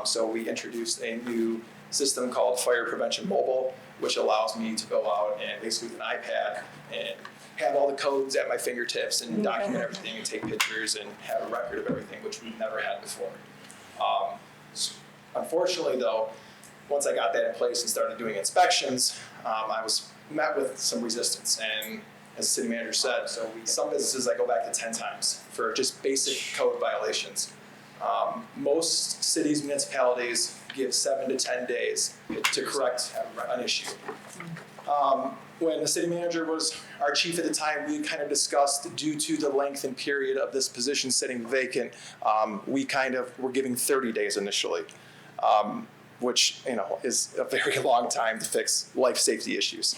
So we introduced a new system called Fire Prevention Mobile, which allows me to go out and basically with an iPad and have all the codes at my fingertips and document everything and take pictures and have a record of everything, which we've never had before. Unfortunately, though, once I got that in place and started doing inspections, I was met with some resistance. And as the city manager said, some businesses I go back to 10 times for just basic code violations. Most cities, municipalities give 7 to 10 days to correct an issue. When the city manager was our chief at the time, we kind of discussed, due to the length and period of this position sitting vacant, we kind of were giving 30 days initially, which is a very long time to fix life safety issues.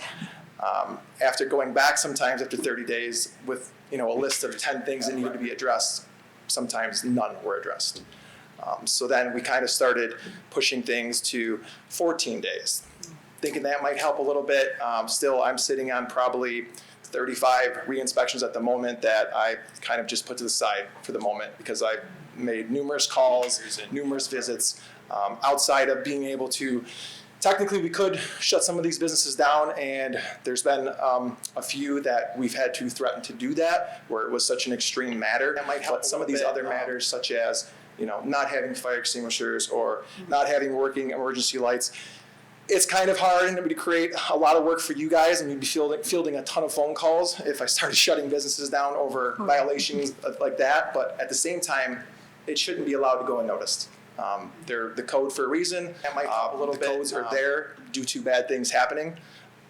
After going back sometimes after 30 days with a list of 10 things that needed to be addressed, sometimes none were addressed. So then we kind of started pushing things to 14 days, thinking that might help a little bit. Still, I'm sitting on probably 35 re-inspections at the moment that I kind of just put to the side for the moment because I've made numerous calls, numerous visits, outside of being able to. Technically, we could shut some of these businesses down, and there's been a few that we've had to threaten to do that, where it was such an extreme matter. That might help. But some of these other matters, such as not having fire extinguishers or not having working emergency lights, it's kind of hard, and it would create a lot of work for you guys, and you'd be fielding a ton of phone calls if I started shutting businesses down over violations like that. But at the same time, it shouldn't be allowed to go unnoticed. They're the code for a reason. That might help a little bit. The codes are there due to bad things happening.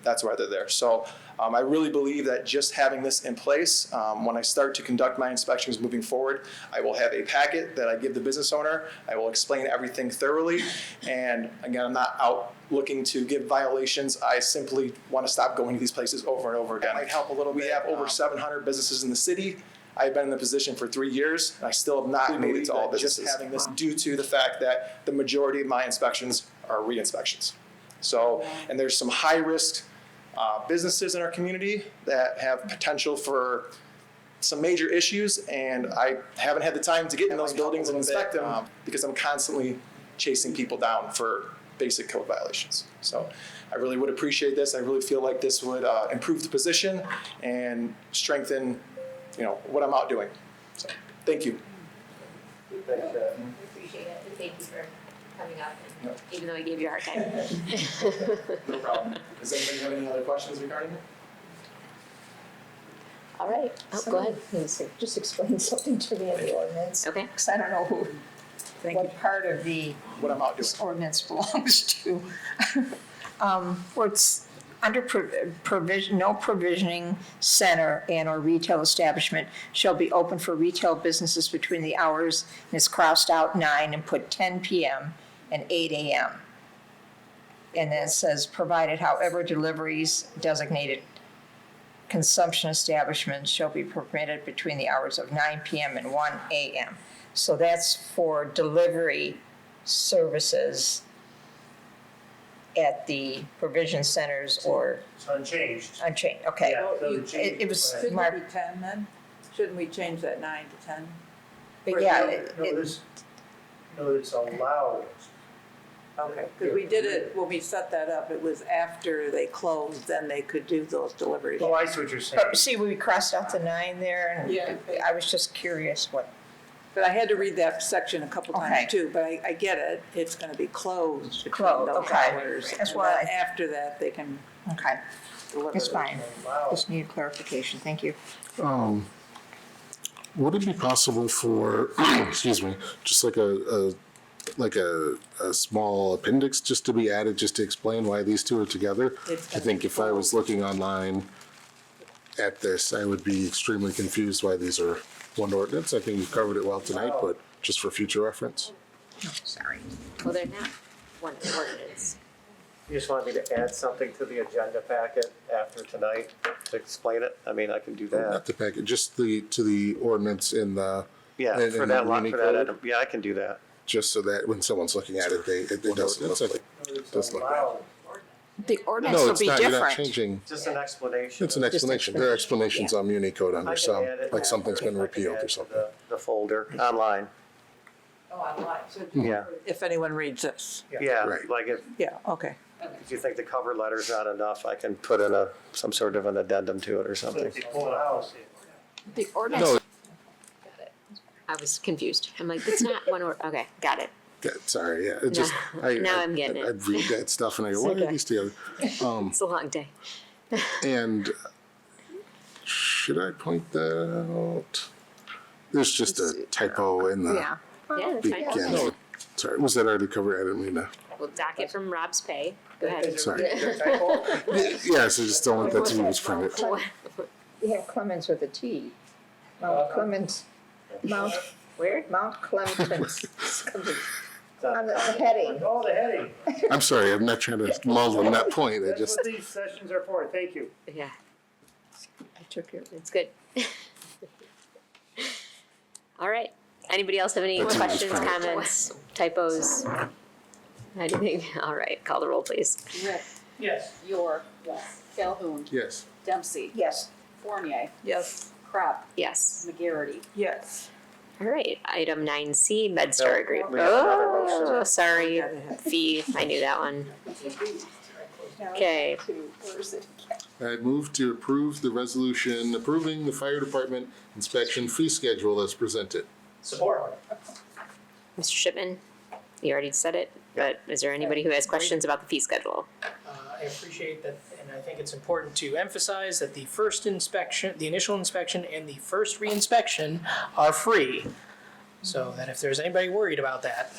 That's why they're there. So I really believe that just having this in place, when I start to conduct my inspections moving forward, I will have a packet that I give the business owner. I will explain everything thoroughly. And again, I'm not out looking to give violations. I simply want to stop going to these places over and over again. That might help a little bit. We have over 700 businesses in the city. I've been in the position for 3 years, and I still have not made it to all businesses. Just having this due to the fact that the majority of my inspections are re-inspections. So, and there's some high-risk businesses in our community that have potential for some major issues, and I haven't had the time to get in those buildings and inspect them because I'm constantly chasing people down for basic code violations. So I really would appreciate this. I really feel like this would improve the position and strengthen what I'm out doing. So, thank you. Thanks, Jeff. Appreciate it, and thank you for coming up, even though I gave you a hard time. No problem. Does anybody have any other questions regarding it? All right, go ahead. Just explain something to me in the ordinance. Okay. Because I don't know what part of the What I'm out doing. ordinance belongs to. where it's under provision, no provisioning center and or retail establishment shall be open for retail businesses between the hours, and it's crossed out 9 and put 10 p.m. and 8 a.m. And then it says, provided however deliveries designated consumption establishments shall be permitted between the hours of 9 p.m. and 1 a.m. So that's for delivery services at the provision centers or It's unchanged. unchanged, okay. Yeah, so the change- It was Shouldn't marked, it be 10 then? Shouldn't we change that 9 to 10? but yeah, No, it's allowed. Okay, because we did it, when we set that up, it was after they closed, then they could do those deliveries. Oh, I see what you're saying. but see, we crossed out the 9 there, and Yeah. I was just curious what, But I had to read that section a couple Okay. times too, but I get it, it's gonna be closed between Closed, those okay. hours. That's and why then after that, they can okay, deliver. it's fine. Just need clarification, thank you. Would it be possible for, excuse me, just like a small appendix just to be added, just to explain why these two are together? I think if I was looking online at this, I would be extremely confused why these are one ordinance. I think we've covered it well tonight, but just for future reference. Oh, sorry. Well, they're not one ordinance. You just want me to add something to the agenda packet after tonight to explain it? I mean, I can do that. Not the packet, just to the ordinance in the. Yeah, in for the that line, for that Unicode, item. Yeah, I can do that. just so that when someone's looking at it, it doesn't look like. Doesn't look right. The ordinance No, will it's be not, you're not different. changing. Just an explanation. It's an explanation. There are explanations on Unicode I under can some, add it like something's been I can repealed add or to something. The folder, online. Oh, online, so Yeah. if anyone reads this. Yeah, Right. like if Yeah, okay. you think the cover letter's not enough, I can put in some sort of an addendum to it or something. The ordinance, No, I was confused. I'm like, it's not one okay, got it. sorry, yeah, it just, Now I'm getting it. I'd read that stuff and I go, It's why okay. are these together? It's a long day. And should I point that out? There's just a typo in the yeah. Yeah, that's fine. beginning. Sorry, was that already covered? I didn't mean to. We'll dock it from Rob's pay. Go ahead. Sorry. Yes, I just don't want that to be misprinted. We have Clemens with a T. Mount Clemens, Mount, Where? Mount Clemens. On the heading. Oh, the heading. I'm sorry, I'm not trying to mull on that point. I That's just, what these sessions are for. Thank you. Yeah, I took your. it's good. All right. Anybody else have any That's questions, fine. comments, typos? Anything? All right, call the roll, please. Rick, Yes. York, yes. Calhoun, yes. Dempsey, Yes. Fournier, Yes. Crop, Yes. McGarity. Yes. All right, item 9C, Medstar No, Agreement. we have another Oh, motion. sorry, fee, I knew that one. Okay, Where is it? I move to approve the resolution approving the fire department inspection fee schedule as presented. Support. Mr. Shipman, you already said it, but is there anybody who has questions about the fee schedule? I appreciate that, and I think it's important to emphasize that the first inspection, the initial inspection and the first re-inspection are free. So that if there's anybody worried about that,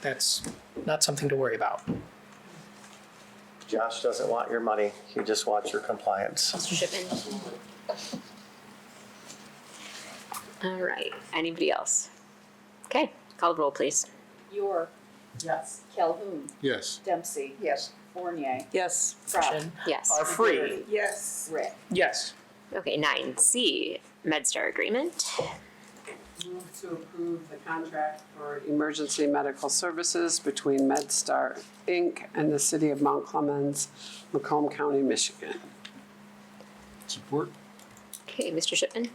that's not something to worry about. Josh doesn't want your money, he just wants your compliance. Mr. Shipman? All right, anybody else? Okay, call the roll, please. York, Yes. Calhoun, Yes. Dempsey, Yes. Fournier, Yes. Crop, Yes. Are free, Yes. Rick. yes. Okay, 9C, Medstar Agreement. Move to approve the contract for emergency medical services between Medstar Inc. and the City of Mount Clemens, Macomb County, Michigan. Support? Okay, Mr. Shipman?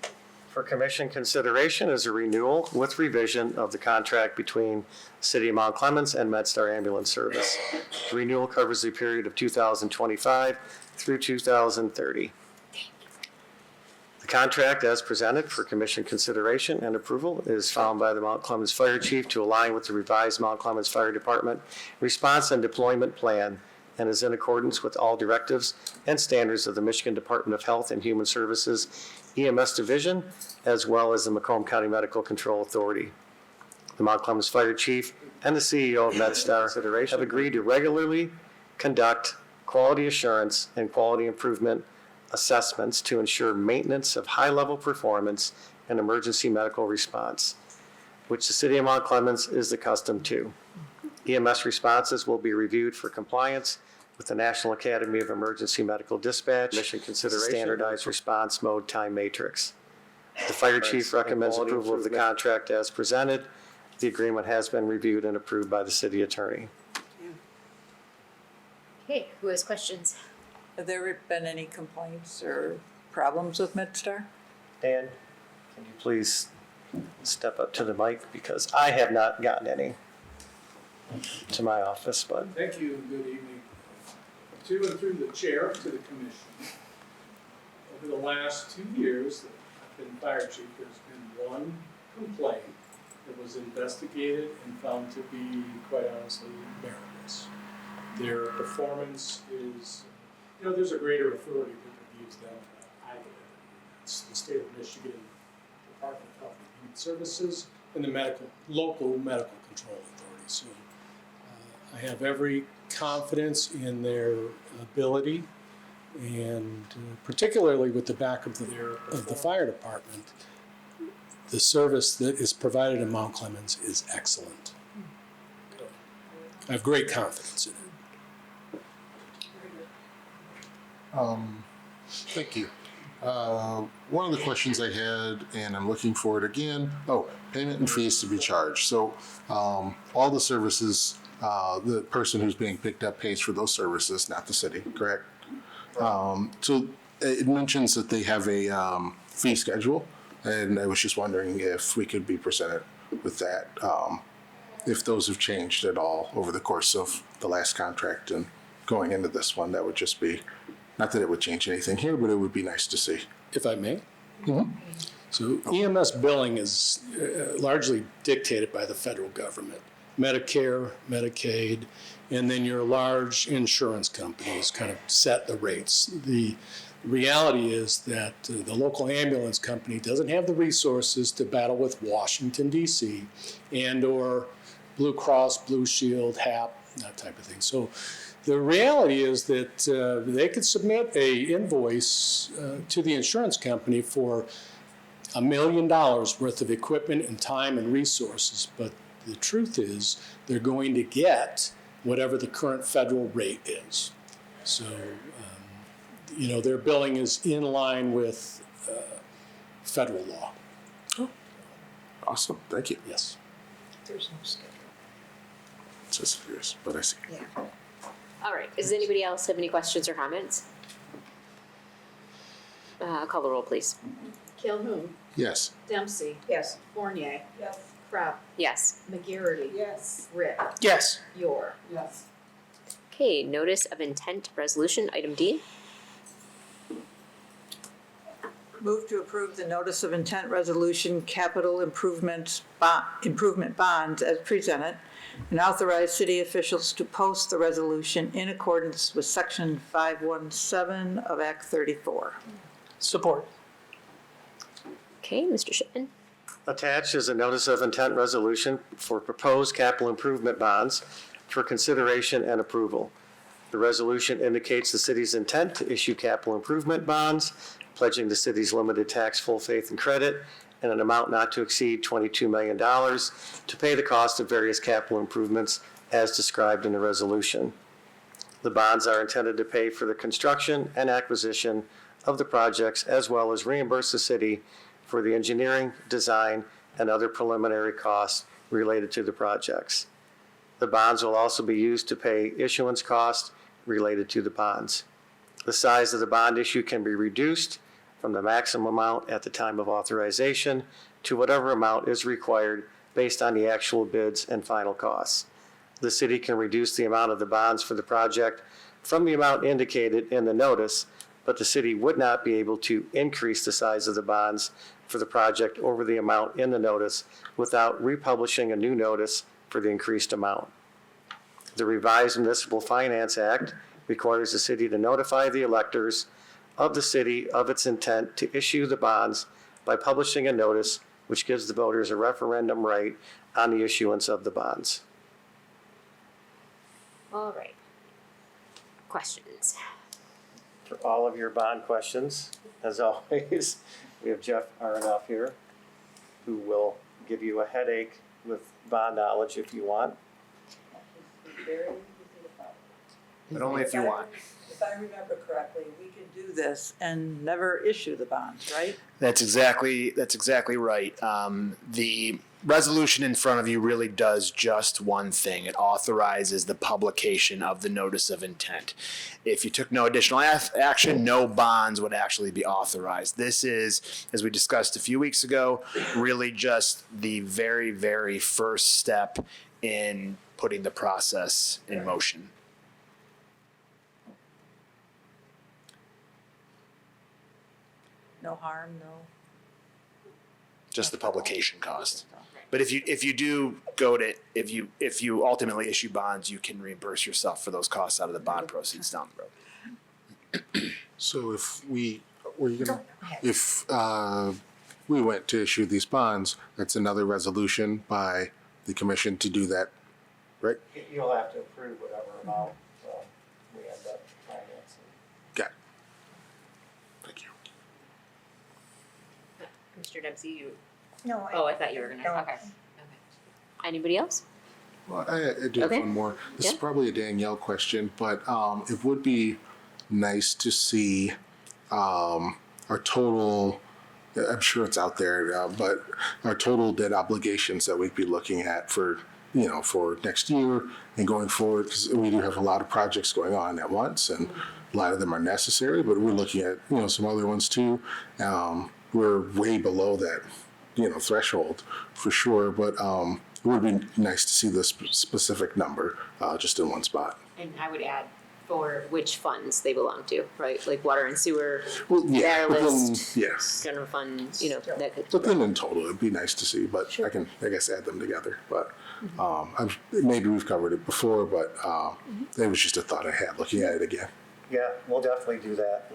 For commission consideration is a renewal with revision of the contract between City of Mount Clemens and Medstar Ambulance Service. The renewal covers the period of 2025 through 2030. The contract as presented for commission consideration and approval is found by the Mount Clemens Fire Chief to align with the revised Mount Clemens Fire Department response and deployment plan and is in accordance with all directives and standards of the Michigan Department of Health and Human Services EMS Division, as well as the Macomb County Medical Control Authority. The Mount Clemens Fire Chief and the CEO of Medstar have agreed to regularly conduct quality assurance, and quality improvement assessments to ensure maintenance of high-level performance and emergency medical response, which the City of Mount Clemens is accustomed to. EMS responses will be reviewed for compliance with the National Academy of Emergency Medical Dispatch mission consideration standardized response mode time matrix. The fire chief recommends approval of the contract as presented. The agreement has been reviewed and approved by the city attorney. Okay, who has questions? Have there been any complaints or problems with Medstar? Dan, can you please step up to the mic, because I have not gotten any to my office, but. Thank you, and good evening. To and through the chair, to the commission. Over the last 2 years that I've been fire chief, there's been one complaint that was investigated and found to be, quite honestly, meritless. Their performance is, there's a greater authority that could use them than I did. It's the state of Michigan Department of Health and Human Services and the local medical control authority. So I have every confidence in their ability, and particularly with the backup of the fire department, the service that is provided in Mount Clemens is excellent. I have great confidence in it. Thank you. One of the questions I had, and I'm looking for it again, payment and fees to be charged. So all the services, the person who's being picked up pays for those services, not the city, correct? So it mentions that they have a fee schedule, and I was just wondering if we could be presented with that, if those have changed at all over the course of the last contract and going into this one. That would just be, not that it would change anything here, but it would be nice to see. If I may. Mm-hmm. So EMS billing is largely dictated by the federal government, Medicare, Medicaid, and then your large insurance companies kind of set the rates. The reality is that the local ambulance company doesn't have the resources to battle with Washington, D.C., and or Blue Cross, Blue Shield, HAP, that type of thing. So the reality is that they could submit a invoice to the insurance company for $1 million worth of equipment and time and resources, but the truth is they're going to get whatever the current federal rate is. So, their billing is in line with federal law. Awesome, thank you. Yes. There's no schedule. It says fierce, but I see. Yeah. All right, does anybody else have any questions or comments? Call the roll, please. Calhoun. Yes. Dempsey. Yes. Fournier. Yes. Kraft. Yes. McGarity. Yes. Rick. Yes. Yor. Yes. Okay, notice of intent resolution, item D. Move to approve the notice of intent resolution, capital improvement bonds as presented, and authorize city officials to post the resolution in accordance with section 517 of Act 34. Support. Okay, Mr. Shipman. Attached is a notice of intent resolution for proposed capital improvement bonds for consideration and approval. The resolution indicates the city's intent to issue capital improvement bonds, pledging the city's limited tax full faith and credit in an amount not to exceed $22 million to pay the cost of various capital improvements as described in the resolution. The bonds are intended to pay for the construction and acquisition of the projects, as well as reimburse the city for the engineering, design, and other preliminary costs related to the projects. The bonds will also be used to pay issuance costs related to the bonds. The size of the bond issue can be reduced from the maximum amount at the time of authorization to whatever amount is required based on the actual bids and final costs. The city can reduce the amount of the bonds for the project from the amount indicated in the notice, but the city would not be able to increase the size of the bonds for the project over the amount in the notice without republishing a new notice for the increased amount. The revised Municipal Finance Act requires the city to notify the electors of the city of its intent to issue the bonds by publishing a notice which gives the voters a referendum right on the issuance of the bonds. All right. Questions? comments. For all of your bond questions, as always, we have Jeff Aronoff here, who will give you a headache with bond knowledge if you want. But only if you want. If I remember correctly, we can do this and never issue the bonds, right? That's exactly right. The resolution in front of you really does just one thing. It authorizes the publication of the notice of intent. If you took no additional action, no bonds would actually be authorized. This is, as we discussed a few weeks ago, really just the very, very first step in putting the process in motion. No harm, no. Just the publication cost. But if you do go to, if you ultimately issue bonds, you can reimburse yourself for those costs out of the bond proceeds down the road. So if we went to issue these bonds, that's another resolution by the commission to do that, right? You'll have to approve whatever amount we end up financing. Got it. Thank you. Mr. Dempsey, you. No. I thought you were gonna. Okay. Anybody else? Well, I do have Okay. one more. This is Yeah. probably a Danielle question, but it would be nice to see our total, I'm sure it's out there, but our total debt obligations that we'd be looking at for next year and going forward, because we do have a lot of projects going on at once, and a lot of them are necessary, but we're looking at, some other ones too. We're way below that, threshold for sure, but it would be nice to see the specific number just in one spot. And I would add for which funds they belong to, right? Like water and sewer, Well, yeah, their but then, list, yes. general fund, that could. But then in total, it'd be nice to see, but I can, I guess, add them together. But maybe we've covered it before, but it was just a thought I had looking at it again. Yeah, we'll definitely do that.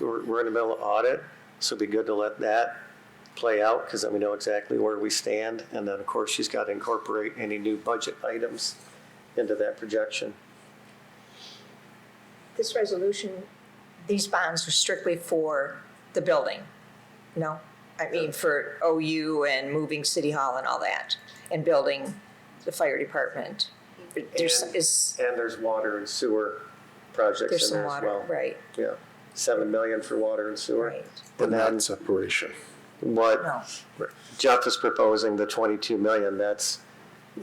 We're in the middle of audit, so it'd be good to let that play out, because then we know exactly where we stand. And then, of course, she's got to incorporate any new budget items into that projection. This resolution, these bonds are strictly for the building, no? I mean, for OU and moving City Hall and all that, and building the fire department. And there's water and sewer projects There's in some there as water, well. right. Yeah, 7 million for water and sewer. Right. But And not then separation. what No. Jeff is proposing, the 22 million, that's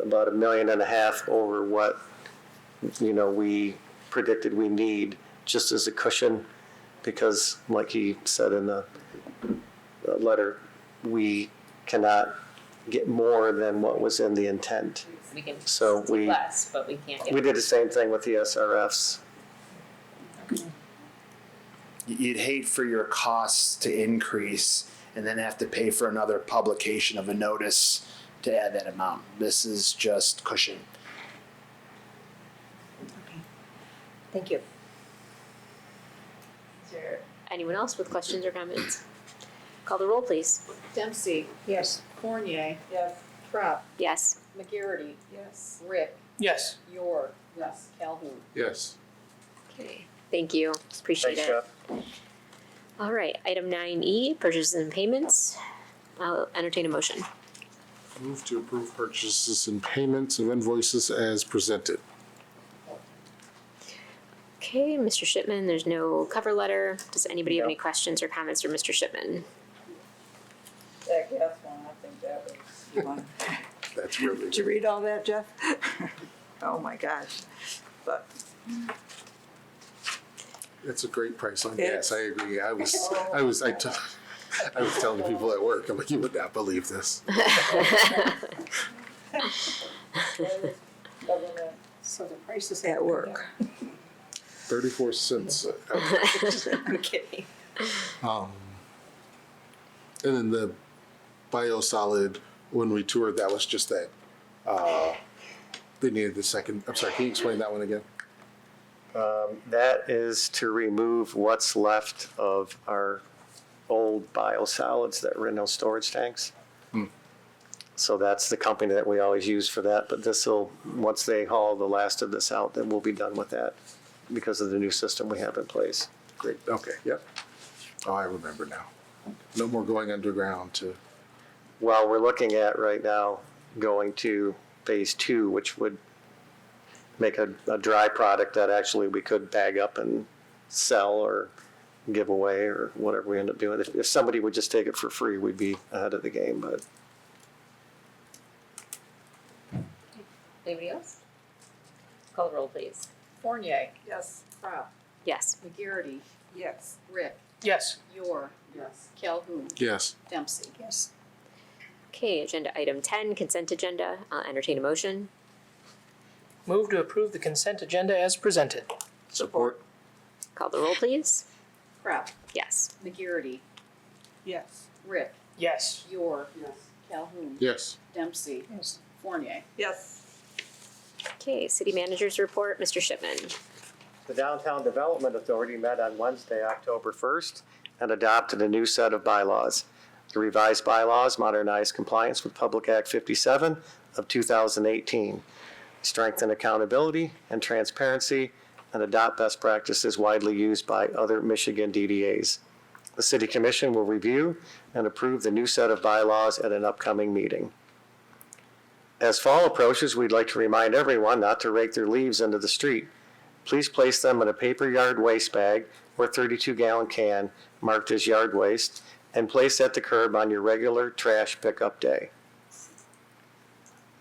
about $1.5 million over what, we predicted we need, just as a cushion, because like he said in the letter, we cannot get more than what was in the intent. We can So do less, but we can't get. We did the same thing with the SRFs. You'd hate for your costs to increase and then have to pay for another publication of a notice to add that amount. This is just cushion. Thank you. Is there anyone else with questions or comments? Call the roll, please. Dempsey. Yes. Fournier. Yes. Trapp. Yes. McGarity. Yes. Rick. Yes. York. Yes. Calhoun. Yes. Okay, thank you. Appreciate Thanks, it. Jeff. All right, item 9E, purchases and payments. I'll entertain a motion. Move to approve purchases and payments of invoices as presented. Okay, Mr. Shipman, there's no cover letter. Does anybody have any questions or comments for Mr. Shipman? That gas one, I think that was, you want. That's really Did you read all that, Jeff? Oh, my gosh. But It's a great price on It's- gas. I agree. I was telling people at work, I'm like, you would not believe this. so the prices at work. 34 cents. I'm kidding. And then the biosolid, when we toured, that was just that. They needed the second. I'm sorry, can you explain that one again? That is to remove what's left of our old biosolids that were in those storage tanks. So that's the company that we always use for that, but once they haul the last of this out, then we'll be done with that. because of the new system we have in place. Great, okay, yep. Oh, I remember now. No more going underground to, Well, we're looking at right now going to phase 2, which would make a dry product that actually we could bag up and sell or give away or whatever we end up doing. If somebody would just take it for free, we'd be ahead of the game, but. Anybody else? Call the roll, please. Fournier. Yes. Crop. Yes. McGarity. Yes. Rick. Yes. Yor. Yes. Calhoun. yes. Dempsey. Yes. Okay, agenda item 10, consent agenda. I'll entertain a motion. Move to approve the consent agenda as presented. Support. Call the roll, please. Crop. Yes. McGarity. Yes. Rick. Yes. Yor. Yes. Calhoun. Yes. Dempsey. Yes. Fournier. Yes. Okay, city manager's report, Mr. Shipman. The Downtown Development Authority met on Wednesday, October 1st, and adopted a new set of bylaws. The revised bylaws modernize compliance with Public Act 57 of 2018, strengthen accountability and transparency, and adopt best practices widely used by other Michigan DDAs. The City Commission will review and approve the new set of bylaws at an upcoming meeting. As fall approaches, we'd like to remind everyone not to rake their leaves into the street. Please place them in a paper yard waste bag or 32-gallon can marked as yard waste and place at the curb on your regular trash pickup day.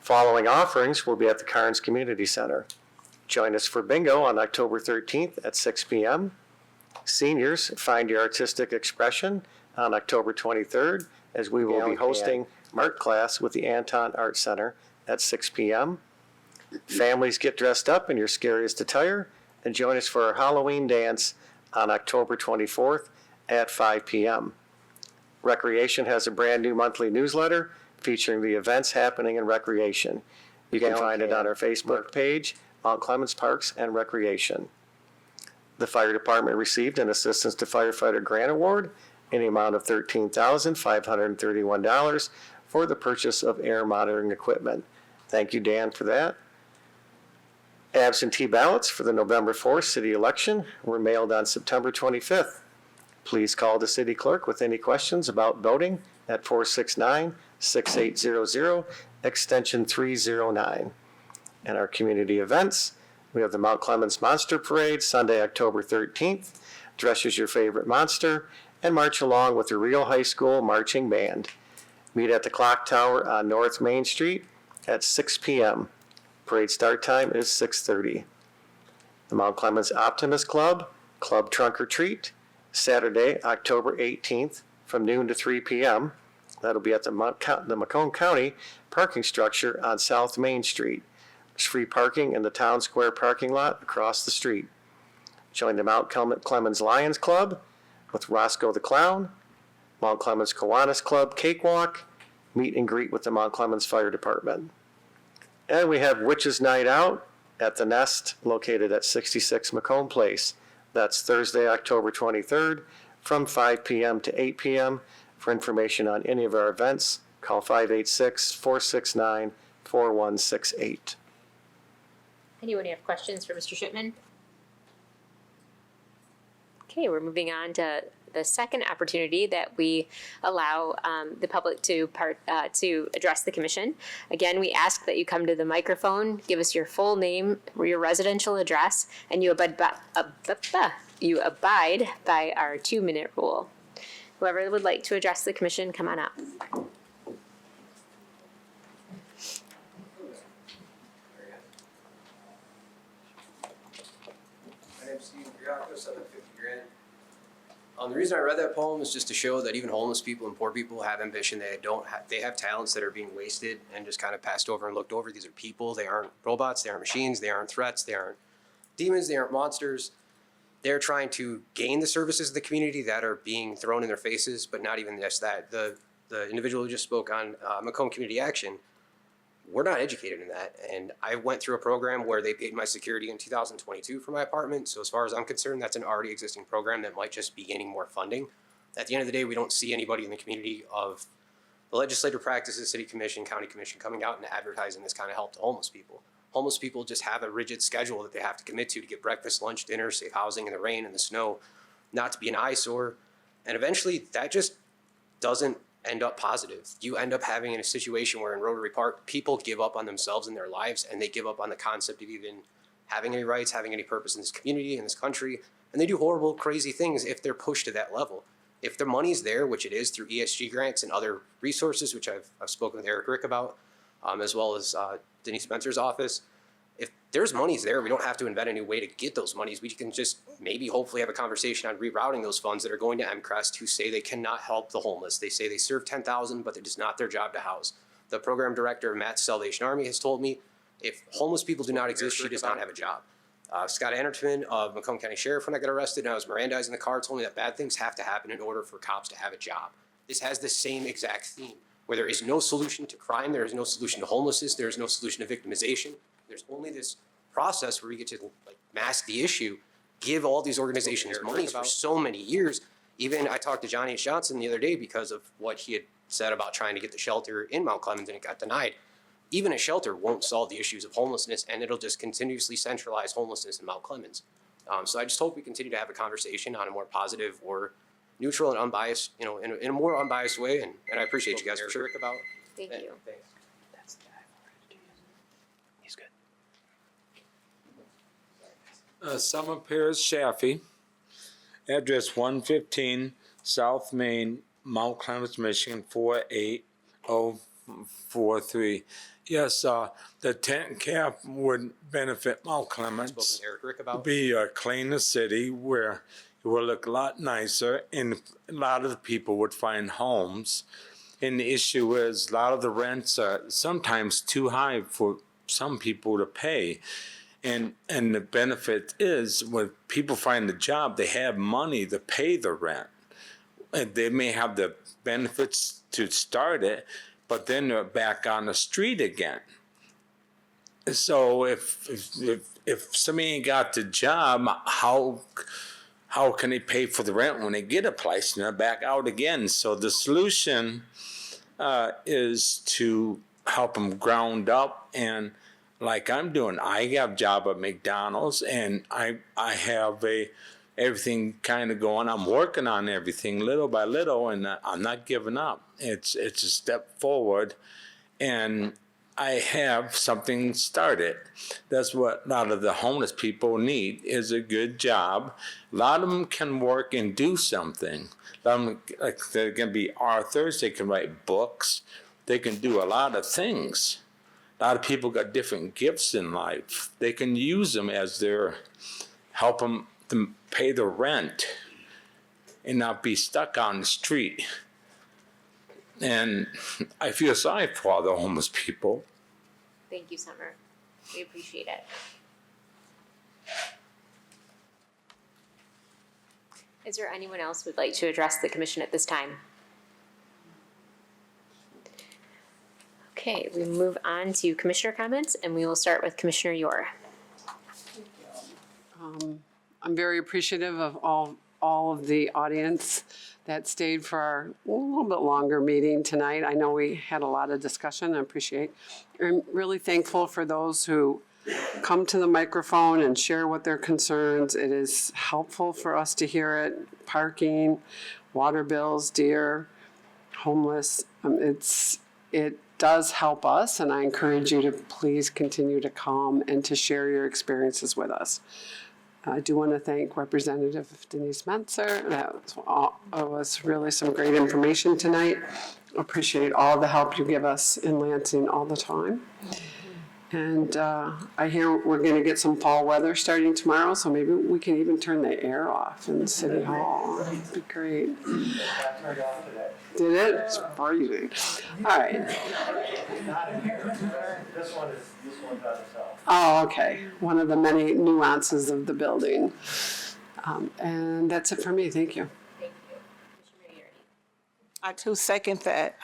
Following offerings will be at the Carnes Community Center. Join us for bingo on October 13th at 6 p.m. Seniors, find your artistic expression on October 23rd as we will be hosting art class with the Anton Art Center at 6 p.m. Families, get dressed up in your scariest attire and join us for our Halloween dance on October 24th at 5 p.m. Recreation has a brand new monthly newsletter featuring the events happening in recreation. You can find it on our Facebook page, Mount Clemens Parks and Recreation. The fire department received an Assistance to Firefighter Grant Award in the amount of $13,531 for the purchase of air monitoring equipment. Thank you, Dan, for that. Absentee ballots for the November 4th city election were mailed on September 25th. Please call the city clerk with any questions about voting at 469-6800, extension 309. And our community events, we have the Mount Clemens Monster Parade, Sunday, October 13th. Dress as your favorite monster and march along with the Real High School Marching Band. Meet at the Clock Tower on North Main Street at 6 p.m. Parade start time is 6:30. The Mount Clemens Optimist Club, Club Trunk or Treat, Saturday, October 18th from noon to 3 p.m. That'll be at the Macomb County parking structure on South Main Street. There's free parking in the Town Square parking lot across the street. Join the Mount Clemens Lions Club with Roscoe the Clown, Mount Clemens Kiwanis Club Cakewalk, meet and greet with the Mount Clemens Fire Department. And we have Witches Night Out at the Nest located at 66 Macomb Place. That's Thursday, October 23rd from 5 p.m. to 8 p.m. For information on any of our events, call 586-469-4168. Anyone have questions for Mr. Shipman? Okay, we're moving on to the second opportunity that we allow the public to address the commission. Again, we ask that you come to the microphone, give us your full name, your residential address, and you abide by our 2-minute rule. Whoever would like to address the commission, come on up. My name's Steve Griaco, 750 Grand. The reason I read that poem is just to show that even homeless people and poor people have ambition. They have talents that are being wasted and just kind of passed over and looked over. These are people. They aren't robots. They aren't machines. They aren't threats. They aren't demons. They aren't monsters. They're trying to gain the services of the community that are being thrown in their faces, but not even just that. The individual who just spoke on Macomb Community Action, we're not educated in that. And I went through a program where they paid my security in 2022 for my apartment. So as far as I'm concerned, that's an already existing program that might just be gaining more funding. At the end of the day, we don't see anybody in the community of the legislative practices, city commission, county commission coming out and advertising this kind of help to homeless people. Homeless people just have a rigid schedule that they have to commit to get breakfast, lunch, dinner, safe housing in the rain and the snow, not to be an eyesore. And eventually that just doesn't end up positive. You end up having in a situation where in Rotary Park, people give up on themselves and their lives, and they give up on the concept of even having any rights, having any purpose in this community, in this country. And they do horrible, crazy things if they're pushed to that level. If the money's there, which it is through ESG grants and other resources, which I've spoken with Eric Rick about, as well as Denise Spencer's office, if there's monies there, we don't have to invent a new way to get those monies. We can just maybe hopefully have a conversation on rerouting those funds that are going to MCREST who say they cannot help the homeless. They say they serve 10,000, but it is not their job to house. The program director of Matt's Salvation Army has told me if homeless people do not exist, she does not have a job. Scott Anderton of Macomb County Sheriff, when I got arrested and I was Mirandizing the car, told me that bad things have to happen in order for cops to have a job. This has the same exact theme, where there is no solution to crime, there is no solution to homelessness, there is no solution to victimization. There's only this process where we get to mask the issue, give all these organizations money for so many years. Even I talked to Johnny H. Johnson the other day because of what he had said about trying to get the shelter in Mount Clemens and it got denied. Even a shelter won't solve the issues of homelessness, and it'll just continuously centralize homelessness in Mount Clemens. So I just hope we continue to have a conversation on a more positive or neutral and unbiased, in a more unbiased way. And I appreciate you guys for sure about. Thank you. Thanks. He's good. Summer Paris Shaffey, address 115 South Main, Mount Clemens, Michigan 48043. Yes, the tent cap would benefit Mount Clemens. Spoke with Eric Rick about. Be a cleaner city where it will look a lot nicer and a lot of the people would find homes. And the issue is a lot of the rents are sometimes too high for some people to pay. And the benefit is when people find a job, they have money to pay the rent. And they may have the benefits to start it, but then they're back on the street again. So if somebody ain't got the job, how can they pay for the rent when they get a place and they're back out again? So the solution is to help them ground up, and like I'm doing, I have a job at McDonald's and I have everything kind of going. I'm working on everything little by little, and I'm not giving up. It's a step forward, and I have something started. That's what a lot of the homeless people need, is a good job. A lot of them can work and do something. A lot of them, like, they can be authors, they can write books, they can do a lot of things. A lot of people got different gifts in life. They can use them as their, help them to pay the rent and not be stuck on the street. And I feel sorry for all the homeless people. Thank you, Summer. We appreciate it. Is there anyone else who would like to address the commission at this time? Okay, we move on to commissioner comments, and we will start with Commissioner Yor. I'm very appreciative of all of the audience that stayed for our a little bit longer meeting tonight. I know we had a lot of discussion. I appreciate. I'm really thankful for those who come to the microphone and share what their concerns. It is helpful for us to hear it. Parking, water bills, deer, homeless. It does help us, and I encourage you to please continue to come and to share your experiences with us. I do want to thank Representative Denise Spencer. That was really some great information tonight. Appreciate all the help you give us in Lansing all the time. And I hear we're going to get some fall weather starting tomorrow, so maybe we can even turn the air off in City Hall. That'd be great. Did it? It's freezing. All right. This one's on itself. Oh, okay. One of the many nuances of the building. And that's it for me. Thank you. Thank you. Commissioner Yor. I too second that.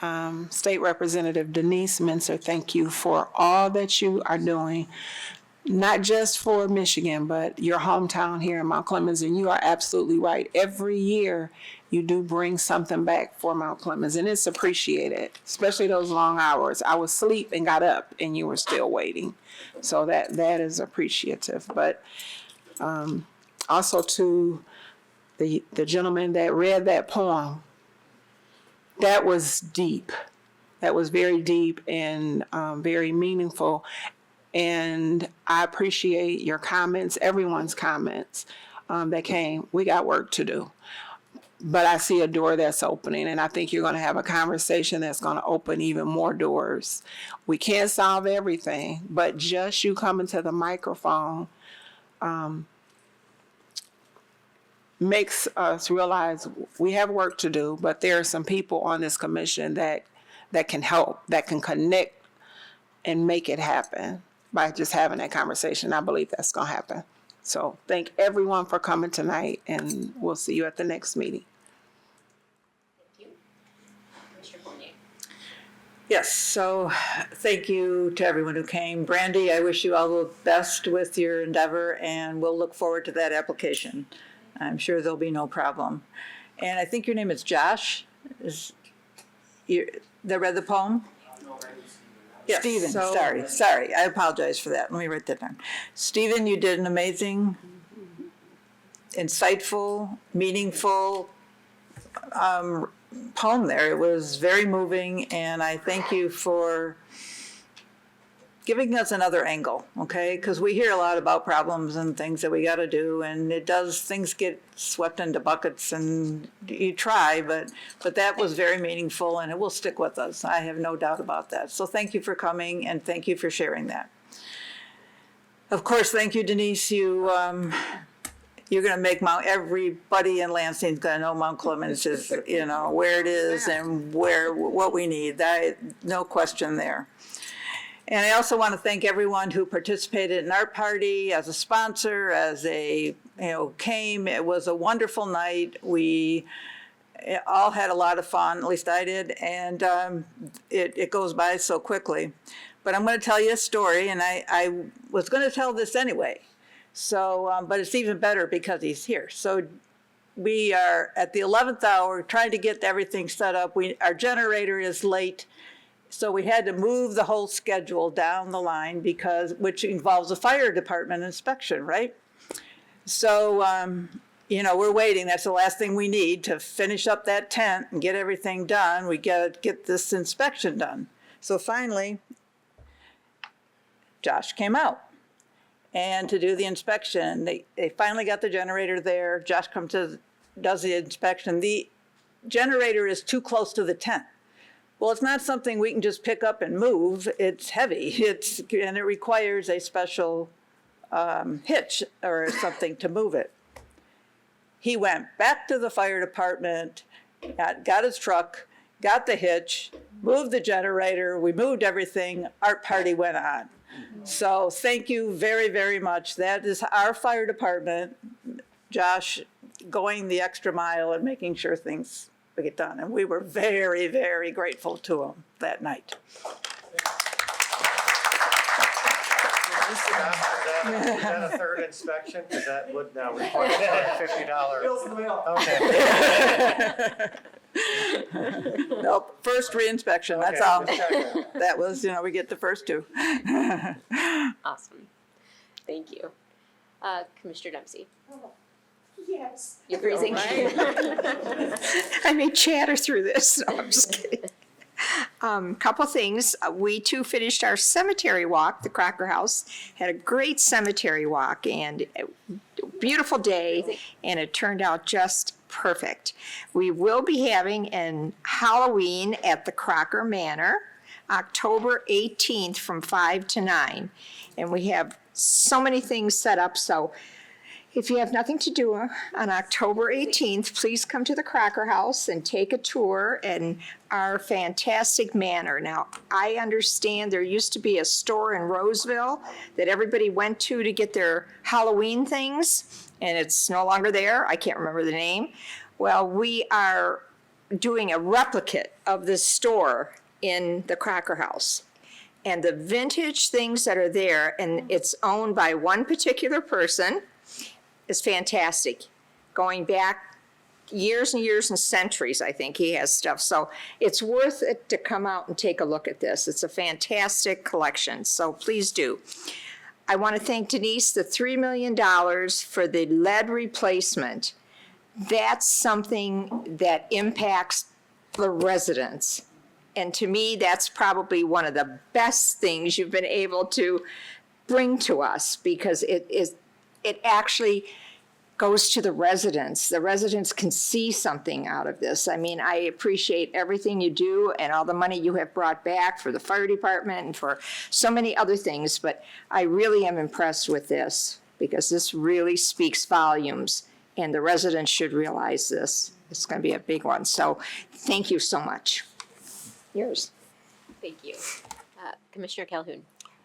State Representative Denise Spencer, thank you for all that you are doing. not just for Michigan, but your hometown here in Mount Clemens. And you are absolutely right. Every year you do bring something back for Mount Clemens, and it's appreciated, especially those long hours. I was asleep and got up and you were still waiting. So that is appreciative. But also to the gentleman that read that poem, that was deep. That was very deep and very meaningful. And I appreciate your comments, everyone's comments that came. We got work to do. But I see a door that's opening, and I think you're going to have a conversation that's going to open even more doors. We can't solve everything, but just you coming to the microphone makes us realize we have work to do, but there are some people on this commission that can help, that can connect and make it happen by just having that conversation. I believe that's going to happen. So thank everyone for coming tonight, and we'll see you at the next meeting. Thank you. Commissioner Fournier. Yes, so thank you to everyone who came. Brandy, I wish you all the best with your endeavor, and we'll look forward to that application. I'm sure there'll be no problem. And I think your name is Josh. That read the poem? Yes, Stephen, sorry. I apologize for that. Let me write that down. Stephen, you did an amazing, insightful, meaningful poem there. It was very moving, and I thank you for giving us another angle, okay? Because we hear a lot about problems and things that we got to do, and things get swept into buckets, and you try, but that was very meaningful, and it will stick with us. I have no doubt about that. So thank you for coming, and thank you for sharing that. Of course, thank you, Denise. You're going to make everybody in Lansing's going to know Mount Clemens is, where it is and what we need. No question there. And I also want to thank everyone who participated in our party as a sponsor, came. It was a wonderful night. We all had a lot of fun, at least I did, and it goes by so quickly. But I'm going to tell you a story, and I was going to tell this anyway. So, but it's even better because he's here. So we are at the 11th hour trying to get everything set up. Our generator is late. So we had to move the whole schedule down the line which involves a fire department inspection, right? So, we're waiting. That's the last thing we need to finish up that tent and get everything done. We got to get this inspection done. So finally, Josh came out and to do the inspection. They finally got the generator there. Josh does the inspection. The generator is too close to the tent. Well, it's not something we can just pick up and move. It's heavy. And it requires a special hitch or something to move it. He went back to the fire department, got his truck, got the hitch, moved the generator. We moved everything. Art party went on. So thank you very, very much. That is our fire department, Josh, going the extra mile and making sure things get done, and we were very, very grateful to him that night. Is that a third inspection? Because that would now require $50. Bills in the mail. Okay. Nope, first re-inspection, that's all. That was, we get the first two. Awesome. Thank you. Commissioner Dempsey. Yes. You're freezing. I may chatter through this. No, I'm just kidding. Couple things. We too finished our cemetery walk, the Crocker House. Had a great cemetery walk and a beautiful day, and it turned out just perfect. We will be having an Halloween at the Crocker Manor, October 18th from 5 to 9. And we have so many things set up, so if you have nothing to do on October 18th, please come to the Crocker House and take a tour in our fantastic manor. Now, I understand there used to be a store in Roseville that everybody went to get their Halloween things, and it's no longer there. I can't remember the name. Well, we are doing a replicate of this store in the Crocker House. And the vintage things that are there, and it's owned by one particular person, is fantastic. Going back years and years and centuries, I think he has stuff. So it's worth it to come out and take a look at this. It's a fantastic collection, so please do. I want to thank Denise, the $3 million for the lead replacement. That's something that impacts the residents. And to me, that's probably one of the best things you've been able to bring to us, because it actually goes to the residents. The residents can see something out of this. I mean, I appreciate everything you do and all the money you have brought back for the fire department and for so many other things, but I really am impressed with this, because this really speaks volumes, and the residents should realize this. It's going to be a big one. So thank you so much. Yours. Thank you. Commissioner Calhoun.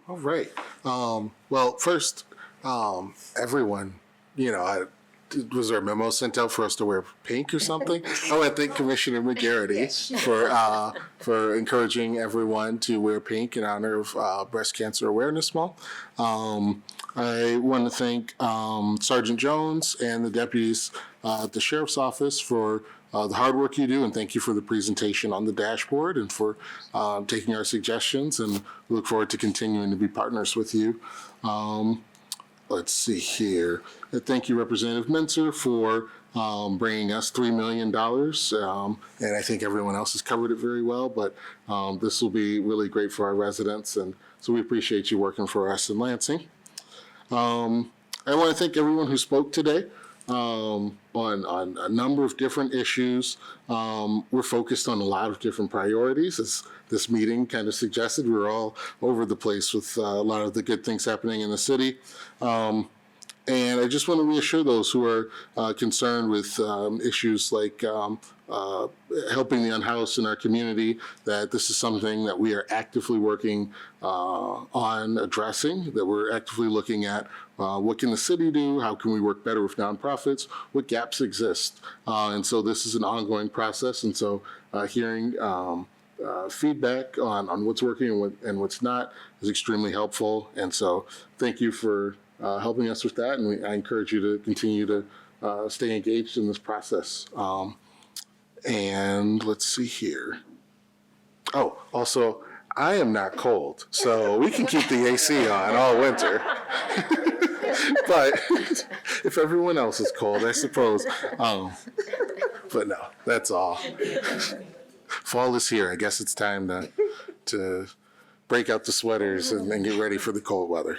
All right. Well, first, everyone, was there a memo sent out for us to wear pink or something? I want to thank Commissioner McGarity for encouraging everyone to wear pink in honor of Breast Cancer Awareness Month. I want to thank Sergeant Jones and the deputies at the Sheriff's Office for the hard work you do, and thank you for the presentation on the dashboard and for taking our suggestions, and we look forward to continuing to be partners with you. Let's see here. Thank you, Representative Menser, for bringing us $3 million, and I think everyone else has covered it very well, but this will be really great for our residents, and so we appreciate you working for us in Lansing. I want to thank everyone who spoke today on a number of different issues. We're focused on a lot of different priorities, as this meeting kind of suggested. We're all over the place with a lot of the good things happening in the city. And I just want to reassure those who are concerned with issues like helping the unhoused in our community that this is something that we are actively working on addressing, that we're actively looking at what can the city do, how can we work better with nonprofits, what gaps exist. And so this is an ongoing process, and so hearing feedback on what's working and what's not is extremely helpful. And so thank you for helping us with that, and I encourage you to continue to stay engaged in this process. And let's see here. Oh, also, I am not cold, so we can keep the AC on all winter. But if everyone else is cold, I suppose. But no, that's all. Fall is here. I guess it's time to break out the sweaters and get ready for the cold weather.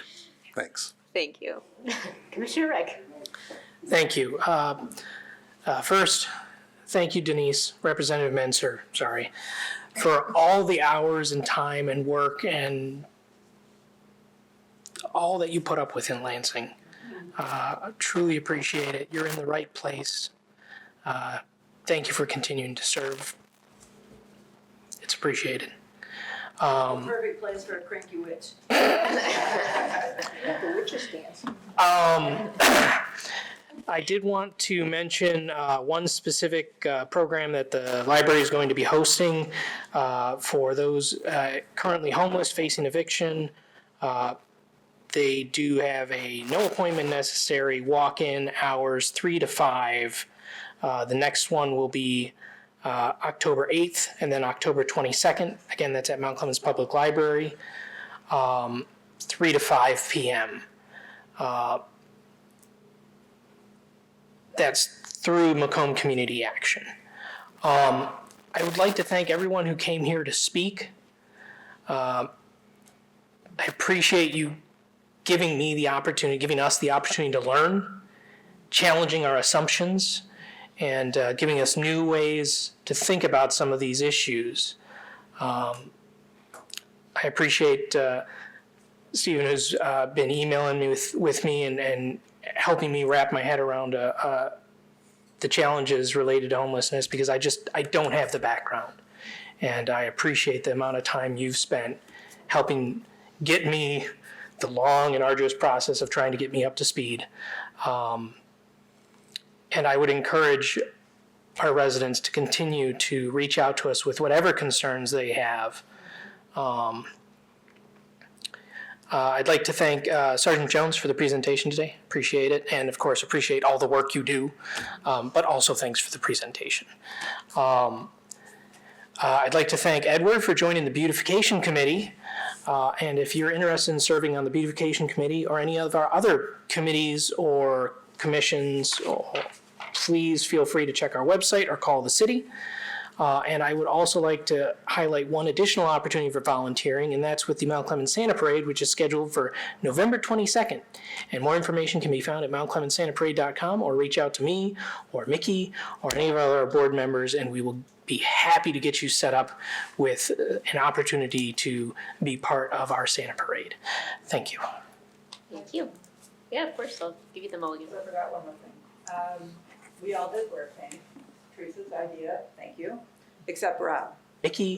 Thanks. Thank you. Commissioner Rick. Thank you. First, thank you, Denise, Representative Menser, for all the hours and time and work and all that you put up with in Lansing. I truly appreciate it. You're in the right place. Thank you for continuing to serve. It's appreciated. Perfect place for a cranky witch. The witch's dance. I did want to mention one specific program that the library is going to be hosting for those currently homeless facing eviction. They do have a no appointment necessary walk-in hours 3 to 5. The next one will be October 8th and then October 22nd. Again, that's at Mount Clemens Public Library, 3 to 5 p.m. That's through Macomb Community Action. I would like to thank everyone who came here to speak. I appreciate you giving us the opportunity to learn, challenging our assumptions, and giving us new ways to think about some of these issues. I appreciate Stephen, who's been emailing me with me and helping me wrap my head around the challenges related to homelessness, because I don't have the background. And I appreciate the amount of time you've spent helping get me the long and arduous process of trying to get me up to speed. And I would encourage our residents to continue to reach out to us with whatever concerns they have. I'd like to thank Sergeant Jones for the presentation today. Appreciate it. And of course, appreciate all the work you do, but also thanks for the presentation. I'd like to thank Edward for joining the Beautification Committee. And if you're interested in serving on the Beautification Committee or any of our other committees or commissions, please feel free to check our website or call the city. And I would also like to highlight one additional opportunity for volunteering, and that's with the Mount Clemens Santa Parade, which is scheduled for November 22nd. And more information can be found at mountclemensantaparade.com, or reach out to me or Mickey or any of our board members, and we will be happy to get you set up with an opportunity to be part of our Santa Parade. Thank you. Thank you. Yeah, of course, I'll give you the mulligan. I forgot one more thing. We all did wear pink. Teresa's idea, thank you, except Rob. Mickey.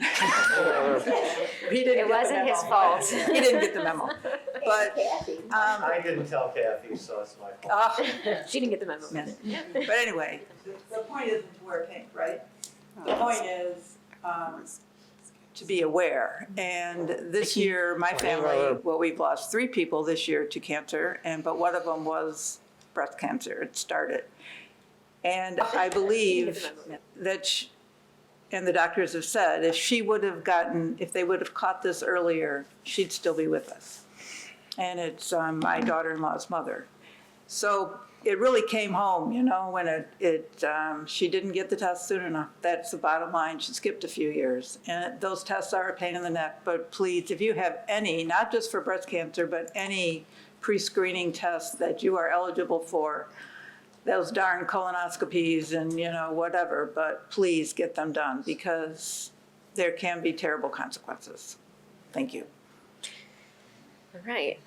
He didn't It wasn't his fault. He didn't get the memo. But I didn't tell Kathy, so it's my fault. She didn't get the memo. Yes. But anyway, the point isn't to wear pink, right? The point is to be aware. And this year, my family, well, we've lost 3 people this year to cancer, but one of them was breast cancer. It started. And I believe that, and the doctors have said, if they would have caught this earlier, she'd still be with us. And it's my daughter-in-law's mother. So it really came home, when she didn't get the test soon enough. That's the bottom line. She skipped a few years. And those tests are a pain in the neck. But please, if you have any, not just for breast cancer, but any pre-screening tests that you are eligible for, those darn colonoscopies and, whatever, but please get them done because there can be terrible consequences. Thank you. All right.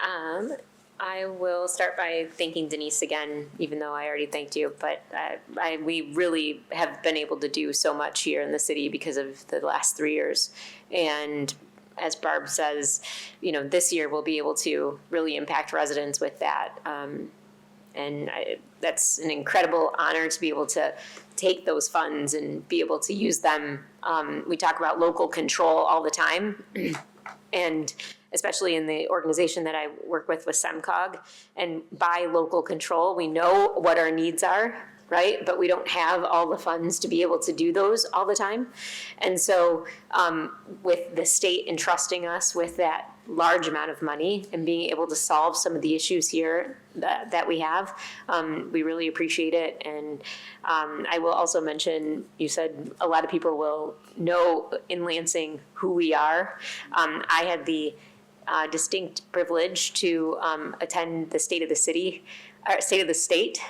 I will start by thanking Denise again, even though I already thanked you, but we really have been able to do so much here in the city because of the last 3 years. And as Barb says, this year we'll be able to really impact residents with that. That's an incredible honor to be able to take those funds and be able to use them. We talk about local control all the time, and especially in the organization that I work with SEMCOG. And by local control, we know what our needs are, right? But we don't have all the funds to be able to do those all the time. And so with the state entrusting us with that large amount of money and being able to solve some of the issues here that we have, we really appreciate it. And I will also mention, you said a lot of people will know in Lansing who we are. I had the distinct privilege to attend the State of the State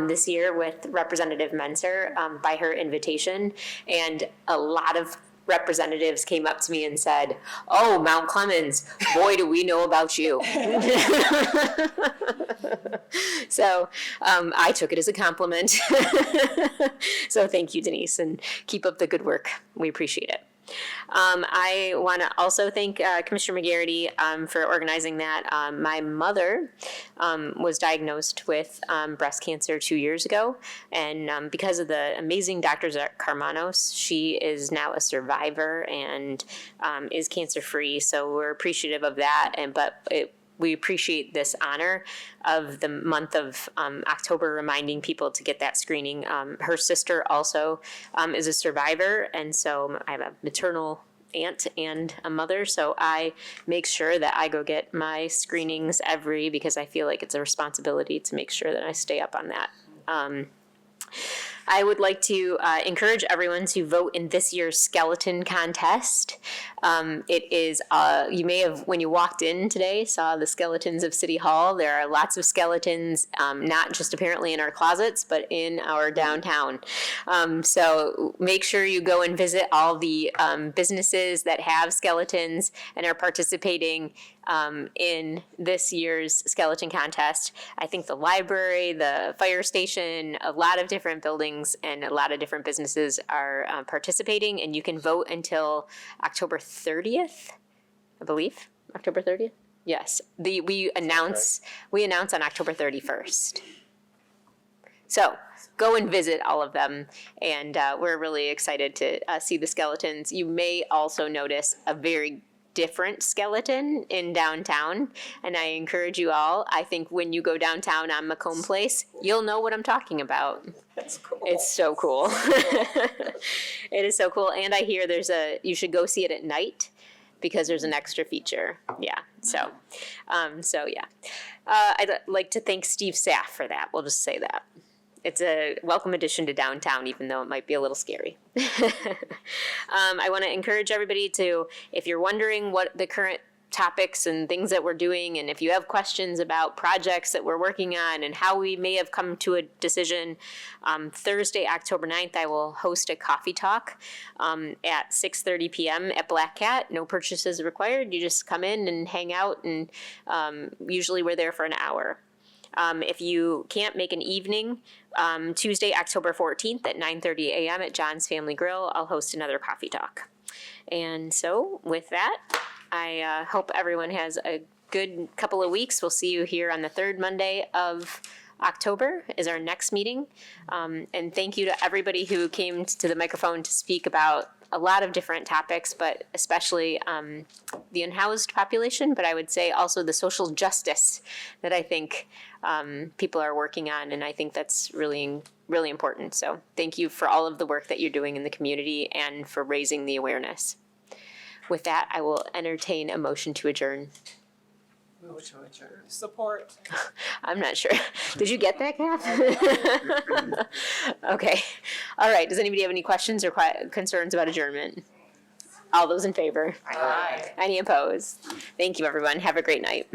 this year with Representative Menser by her invitation, and a lot of representatives came up to me and said, "Oh, Mount Clemens, boy, do we know about you." So I took it as a compliment. So thank you, Denise, and keep up the good work. We appreciate it. I want to also thank Commissioner McGarity for organizing that. My mother was diagnosed with breast cancer 2 years ago, and because of the amazing doctors at Carmanos, she is now a survivor and is cancer-free, so we're appreciative of that. We appreciate this honor of the month of October, reminding people to get that screening. Her sister also is a survivor, and so I have a maternal aunt and a mother, so I make sure that I go get my screenings because I feel like it's a responsibility to make sure that I stay up on that. I would like to encourage everyone to vote in this year's skeleton contest. It is, you may have, when you walked in today, saw the skeletons of City Hall. There are lots of skeletons, not just apparently in our closets, but in our downtown. So make sure you go and visit all the businesses that have skeletons and are participating in this year's skeleton contest. I think the library, the fire station, a lot of different buildings and a lot of different businesses are participating, and you can vote until October 30th, I believe. October 30th? Yes. We announce on October 31st. So go and visit all of them, and we're really excited to see the skeletons. You may also notice a very different skeleton in downtown, and I encourage you all. I think when you go downtown on Macomb Place, you'll know what I'm talking about. That's cool. It's so cool. It is so cool, and I hear you should go see it at night because there's an extra feature. Yeah. So yeah. I'd like to thank Steve Saff for that. We'll just say that. It's a welcome addition to downtown, even though it might be a little scary. I want to encourage everybody to, if you're wondering what the current topics and things that we're doing, and if you have questions about projects that we're working on and how we may have come to a decision, Thursday, October 9th, I will host a coffee talk at 6:30 p.m. at Black Cat. No purchases required. You just come in and hang out, and usually we're there for an hour. If you can't make an evening, Tuesday, October 14th at 9:30 a.m. at John's Family Grill, I'll host another coffee talk. And so with that, I hope everyone has a good couple of weeks. We'll see you here on the third Monday of October is our next meeting. And thank you to everybody who came to the microphone to speak about a lot of different topics, but especially the unhoused population, but I would say also the social justice that I think people are working on, and I think that's really, really important. So thank you for all of the work that you're doing in the community and for raising the awareness. With that, I will entertain a motion to adjourn. Motion to adjourn. Support. I'm not sure. Did you get that, Kath? Okay. All right. Does anybody have any questions or concerns about adjournment? All those in favor? Aye. Any opposed? Thank you, everyone. Have a great night.